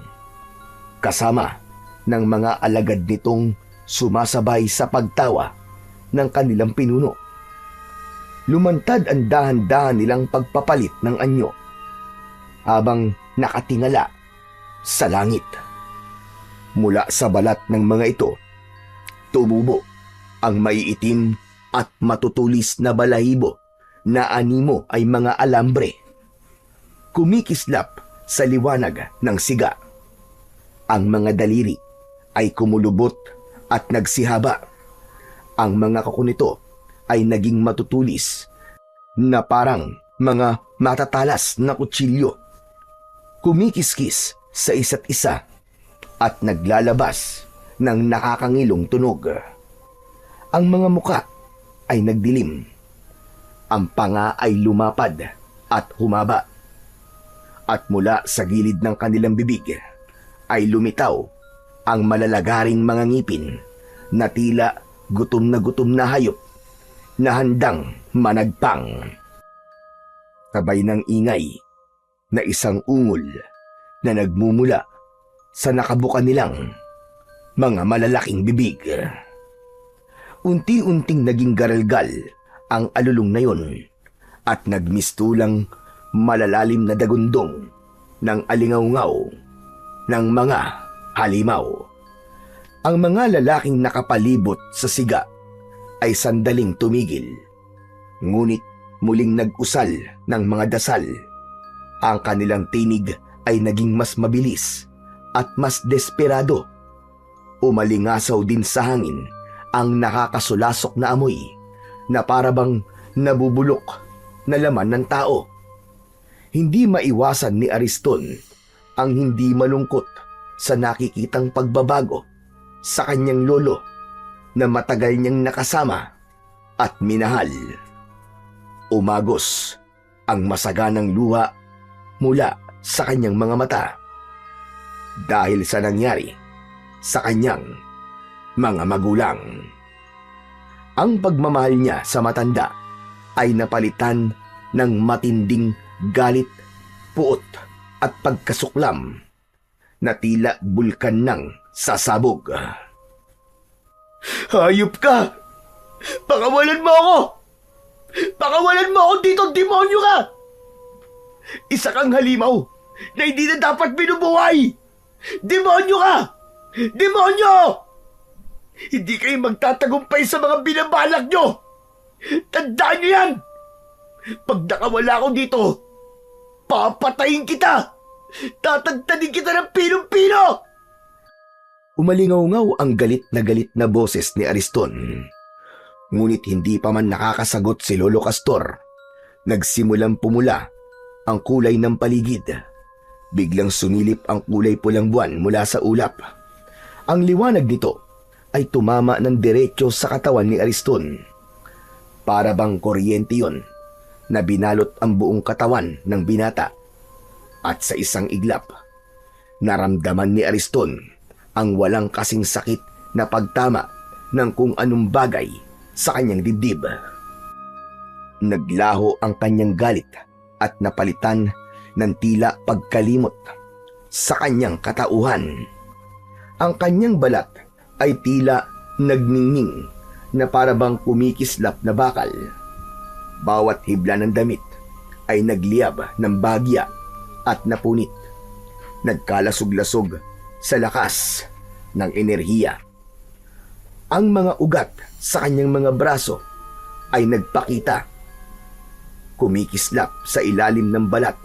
kasama ng mga alagad nitong sumasabay sa pagtawa ng kanilang pinuno. Lumantad ang dahan-dahan nilang pagpapalit ng anyo habang nakatingala sa langit. Mula sa balat ng mga ito, tumubo ang maiitim at matutulis na balahibo na animo ay mga alambre. Kumikislap sa liwanag ng siga. Ang mga daliri ay kumulubot at nagsihaba. Ang mga kuko nito ay naging matutulis na parang mga matatalas na kutsilyo. Kumikiskis sa isa't isa at naglalabas ng nakakangilong tunog. Ang mga muka ay nagdilim. Ang panga ay lumapad at humaba. At mula sa gilid ng kanilang bibig ay lumitaw ang malalagaring mga ngipin na tila gutom na hayop na handang managpang. Sabay ng ingay na isang ungol na nagmumula sa nakabuka nilang mga malalaking bibig. Unti-unting naging garalgal ang alulong na yon at nagmistulang malalalim na dagundong ng alingaw-ngaw ng mga halimaw. Ang mga lalaking nakapalibot sa siga ay sandaling tumigil, ngunit muling nag-usal ng mga dasal. Ang kanilang tinig ay naging mas mabilis at mas desperado. Umalingasaw din sa hangin ang nakakasulasok na amoy na parabang nabubulok na laman ng tao. Hindi maiwasan ni Ariston ang hindi malungkot sa nakikitang pagbabago sa kanyang lolo na matagal niyang nakasama at minahal. Umagos ang masaganang luha mula sa kanyang mga mata dahil sa nangyari sa kanyang mga magulang. Ang pagmamahal niya sa matanda ay napalitan ng matinding galit, puot at pagkasuklam na tila bulkan ng sasabog.
Hayop ka! Pakawalan mo ako! Pakawalan mo ako dito, demonyo ka! Isa kang halimaw na hindi na dapat binubuhay! Demonyo ka! Demonyo! Hindi kayo magtatagumpay sa mga binabalak nyo! Tandaan nyo yan! Pag nakawala ako dito, papatayin kita! Tatagtanin kita ng pinong-pino!
Umalingaw-ngaw ang galit na boses ni Ariston. Ngunit hindi pa man nakakasagot si Lolo Castor. Nagsimulang pumula ang kulay ng paligid. Biglang sumilip ang kulay pulang buwan mula sa ulap. Ang liwanag nito ay tumama ng diretso sa katawan ni Ariston. Para bang kuryente yon na binalot ang buong katawan ng binata. At sa isang iglap, naramdaman ni Ariston ang walang kasing sakit na pagtama ng kung anong bagay sa kanyang dibdib. Naglaho ang kanyang galit at napalitan ng tila pagkalimot sa kanyang katauhan. Ang kanyang balat ay tila nagningning na para bang kumikislap na bakal. Bawat hibla ng damit ay nagliyab ng bagya at napunit. Nagkalasog-lasog sa lakas ng enerhiya. Ang mga ugat sa kanyang mga braso ay nagpakita. Kumikislap sa ilalim ng balat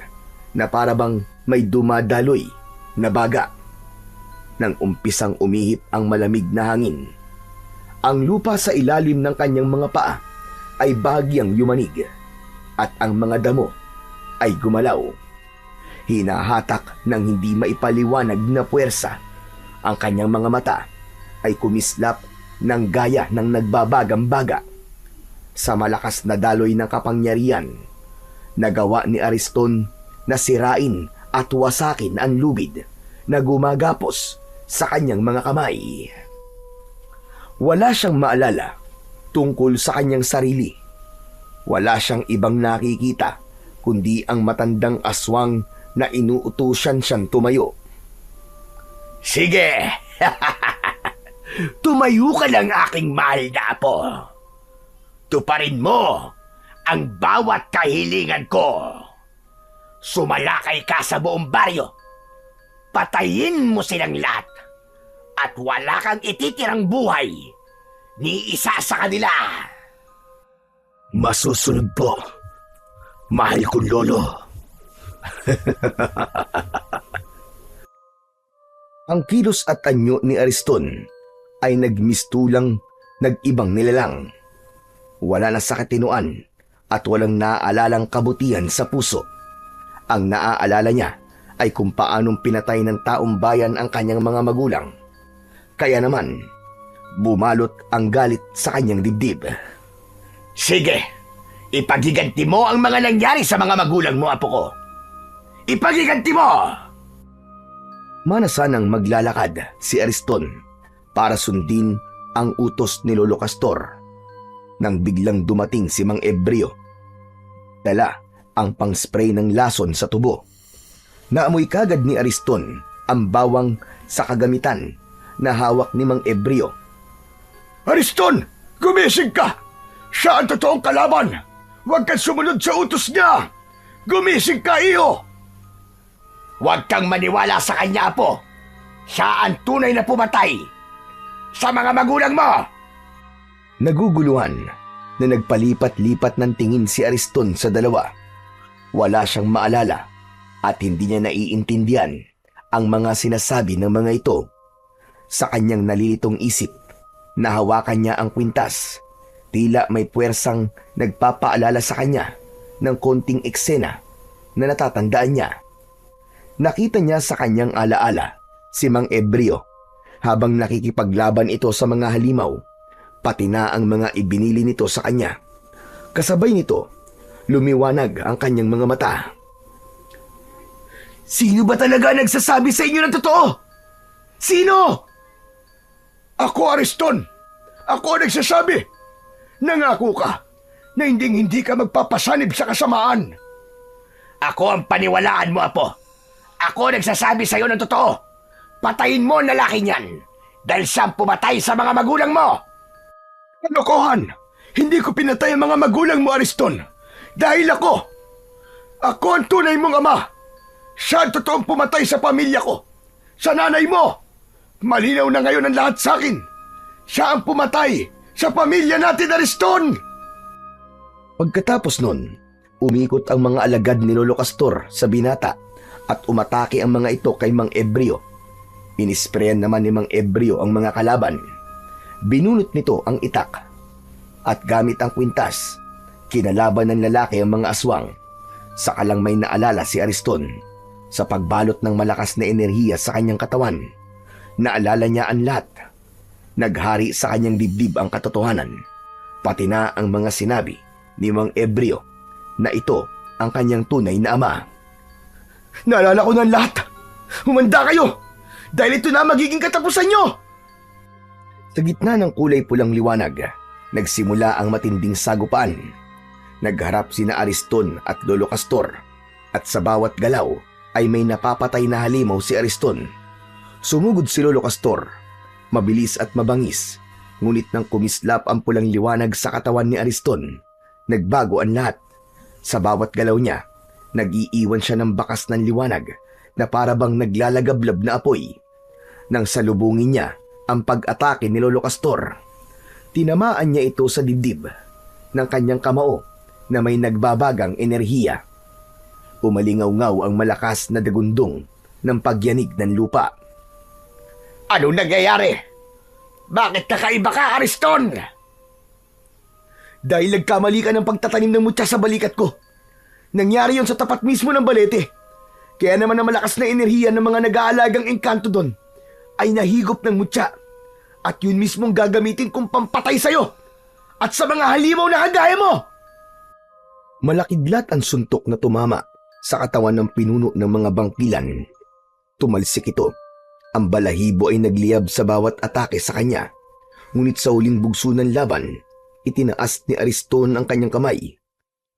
na para bang may dumadaloy na baga. Nang umpisang umihip ang malamig na hangin, ang lupa sa ilalim ng kanyang mga paa ay bahagyang yumanig at ang mga damo ay gumalaw. Hinahatak ng hindi maipaliwanag na puwersa. Ang kanyang mga mata ay kumislap ng gaya ng nagbabagang baga. Sa malakas na daloy ng kapangyarihan, nagawa ni Ariston na sirain at wasakin ang lubid na gumagapos sa kanyang mga kamay. Wala siyang maalala tungkol sa kanyang sarili. Wala siyang ibang nakikita kundi ang matandang aswang na inuutusan siyang tumayo.
Sige! Tumayo ka lang, aking mahal na apo. Tuparin mo ang bawat kahilingan ko. Sumalakay ka sa buong baryo. Patayin mo silang lahat. At wala kang ititirang buhay ni isa sa kanila.
Masusunod po, mahal kong lolo.
Ang kilos at anyo ni Ariston ay nagmistulang nag-ibang nilalang. Wala na sa katinuan at walang naaalalang kabutihan sa puso. Ang naaalala niya ay kung paanong pinatay ng taong bayan ang kanyang mga magulang. Kaya naman, bumalot ang galit sa kanyang dibdib.
Sige, ipagiganti mo ang mga nangyari sa mga magulang mo, apo ko. Ipagiganti mo!
Manasanang maglalakad si Ariston para sundin ang utos ni Lolo Castor nang biglang dumating si Mang Ebreo. Dala ang pang-spray ng lason sa tubo. Naamoy kagad ni Ariston ang bawang sa kagamitan na hawak ni Mang Ebreo.
Ariston, gumising ka! Siya ang totoong kalaban! Huwag kang sumunod sa utos niya! Gumising ka, iyo!
Huwag kang maniwala sa kanya, apo. Siya ang tunay na pumatay sa mga magulang mo.
Naguguluhan na nagpalipat-lipat ng tingin si Ariston sa dalawa. Wala siyang maalala at hindi niya naiintindihan ang mga sinasabi ng mga ito. Sa kanyang nalilitong isip, nahawakan niya ang kwintas. Tila may puwersang nagpapaalala sa kanya ng konting eksena na natatandaan niya. Nakita niya sa kanyang alaala si Mang Ebreo habang nakikipaglaban ito sa mga halimaw, pati na ang mga ibinili nito sa kanya. Kasabay nito, lumiwanag ang kanyang mga mata.
Sino ba talaga nagsasabi sa inyo ng totoo? Sino?
Ako, Ariston! Ako ang nagsasabi! Nangako ka na hindi ka magpapasanib sa kasamaan!
Ako ang paniwalaan mo, apo. Ako nagsasabi sa iyo ng totoo. Patayin mo ang lalaki niyan dahil siyang pumatay sa mga magulang mo.
Kalokohan! Hindi ko pinatay ang mga magulang mo, Ariston! Dahil ako ang tunay mong ama! Siya ang totoong pumatay sa pamilya ko! Sa nanay mo! Malinaw na ngayon ang lahat sa akin! Siya ang pumatay sa pamilya natin, Ariston!
Pagkatapos nun, umikot ang mga alagad ni Lolo Castor sa binata at umatake ang mga ito kay Mang Ebreo. Inisprayan naman ni Mang Ebreo ang mga kalaban. Binunot nito ang itak at gamit ang kwintas, kinalaban ng lalaki ang mga aswang. Saka lang may naalala si Ariston sa pagbalot ng malakas na enerhiya sa kanyang katawan. Naalala niya ang lahat. Naghari sa kanyang dibdib ang katotohanan. pati na ang mga sinabi ni Mang Ebreo na ito ang kanyang tunay na ama.
Naalala ko ng lahat. Humanda kayo! Dahil ito na magiging katapusan nyo!
Sa gitna ng kulay pulang liwanag, nagsimula ang matinding sagupaan. Nagharap sina Ariston at Lolo Castor at sa bawat galaw ay may napapatay na halimaw si Ariston. Sumugod si Lolo Castor, mabilis at mabangis, ngunit nang kumislap ang pulang liwanag sa katawan ni Ariston, nagbago ang lahat. Sa bawat galaw niya, nag-iiwan siya ng bakas ng liwanag na parabang naglalagablab na apoy. Nang salubungin niya ang pag-atake ni Lolo Castor, tinamaan niya ito sa dibdib ng kanyang kamao na may nagbabagang enerhiya. Umalingaw-ngaw ang malakas na dagundong ng pagyanig ng lupa.
Anong nangyayari? Bakit kakaiba ka, Ariston?
Dahil nagkamali ka ng pagtatanim ng mutya sa balikat ko. Nangyari yon sa tapat mismo ng balete. Kaya naman ang malakas na enerhiya ng mga nag-aalagang engkanto doon ay nahigop ng mutya. At yun mismong gagamitin kong pampatay sa'yo at sa mga halimaw na kagaya mo.
Malakidlat ang suntok na tumama sa katawan ng pinuno ng mga bangkilan. Tumalsik ito. Ang balahibo ay nagliyab sa bawat atake sa kanya. Ngunit sa huling bugso ng laban, itinaas ni Ariston ang kanyang kamay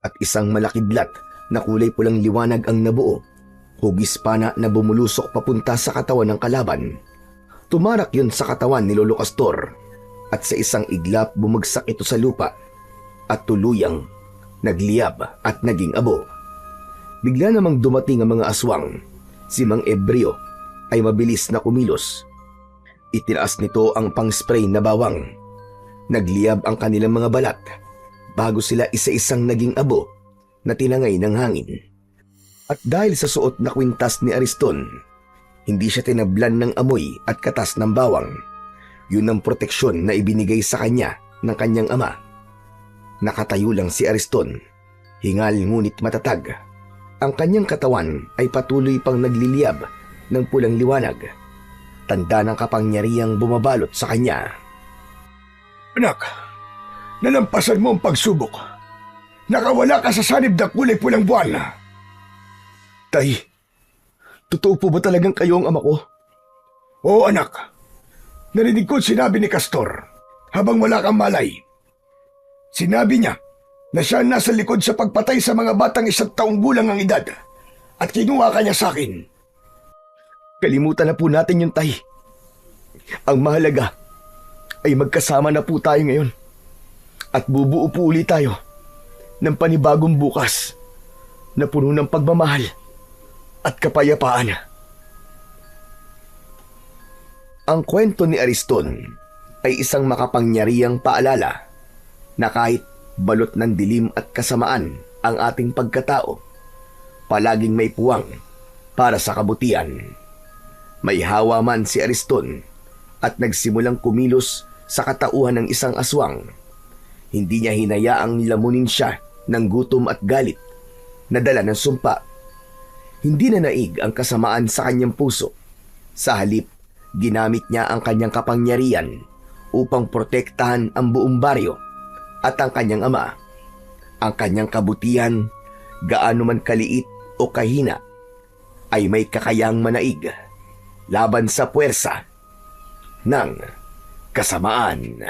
at isang malakidlat na kulay pulang liwanag ang nabuo. Hugis pana na bumulusok papunta sa katawan ng kalaban. Tumarak yun sa katawan ni Lolo Castor at sa isang iglap bumagsak ito sa lupa at tuluyang nagliyab at naging abo. Bigla namang dumating ang mga aswang. Si Mang Ebreo ay mabilis na kumilos. Itinaas nito ang pang-spray na bawang. Nagliyab ang kanilang mga balat bago sila isa-isang naging abo na tinangay ng hangin. At dahil sa suot na kwintas ni Ariston, hindi siya tinablan ng amoy at katas ng bawang. Yun ang proteksyon na ibinigay sa kanya ng kanyang ama. Nakatayo lang si Ariston, hingal ngunit matatag. Ang kanyang katawan ay patuloy pang nagliliyab ng pulang liwanag. Tanda ng kapangyarihang bumabalot sa kanya.
Anak, nalampasan mo ang pagsubok. Nakawala ka sa sanib na kulay pulang buwan.
Tay, totoo po ba talagang kayo ang ama ko?
Oo anak, narinig ko sinabi ni Castor habang wala kang malay. Sinabi niya na siya nasa likod sa pagpatay sa mga batang 1 taong gulang ang edad at kinuha ka niya sa akin.
Kalimutan na po natin yung tay. Ang mahalaga ay magkasama na po tayo ngayon at bubuo po ulit tayo ng panibagong bukas na puno ng pagmamahal at kapayapaan. Ang kwento ni Ariston ay isang makapangyarihang paalala na kahit balot ng dilim at kasamaan ang ating pagkatao, palaging may puwang para sa kabutihan. May hawa man si Ariston at nagsimulang kumilos sa katauhan ng isang aswang. Hindi niya hinayaang lamunin siya ng gutom at galit na dala ng sumpa. Hindi na naig ang kasamaan sa kanyang puso. Sa halip, ginamit niya ang kanyang kapangyarihan upang protektahan ang buong baryo at ang kanyang ama. Ang kanyang kabutihan, gaano man kaliit o kahina, ay may kakayang manaig laban sa puwersa ng kasamaan.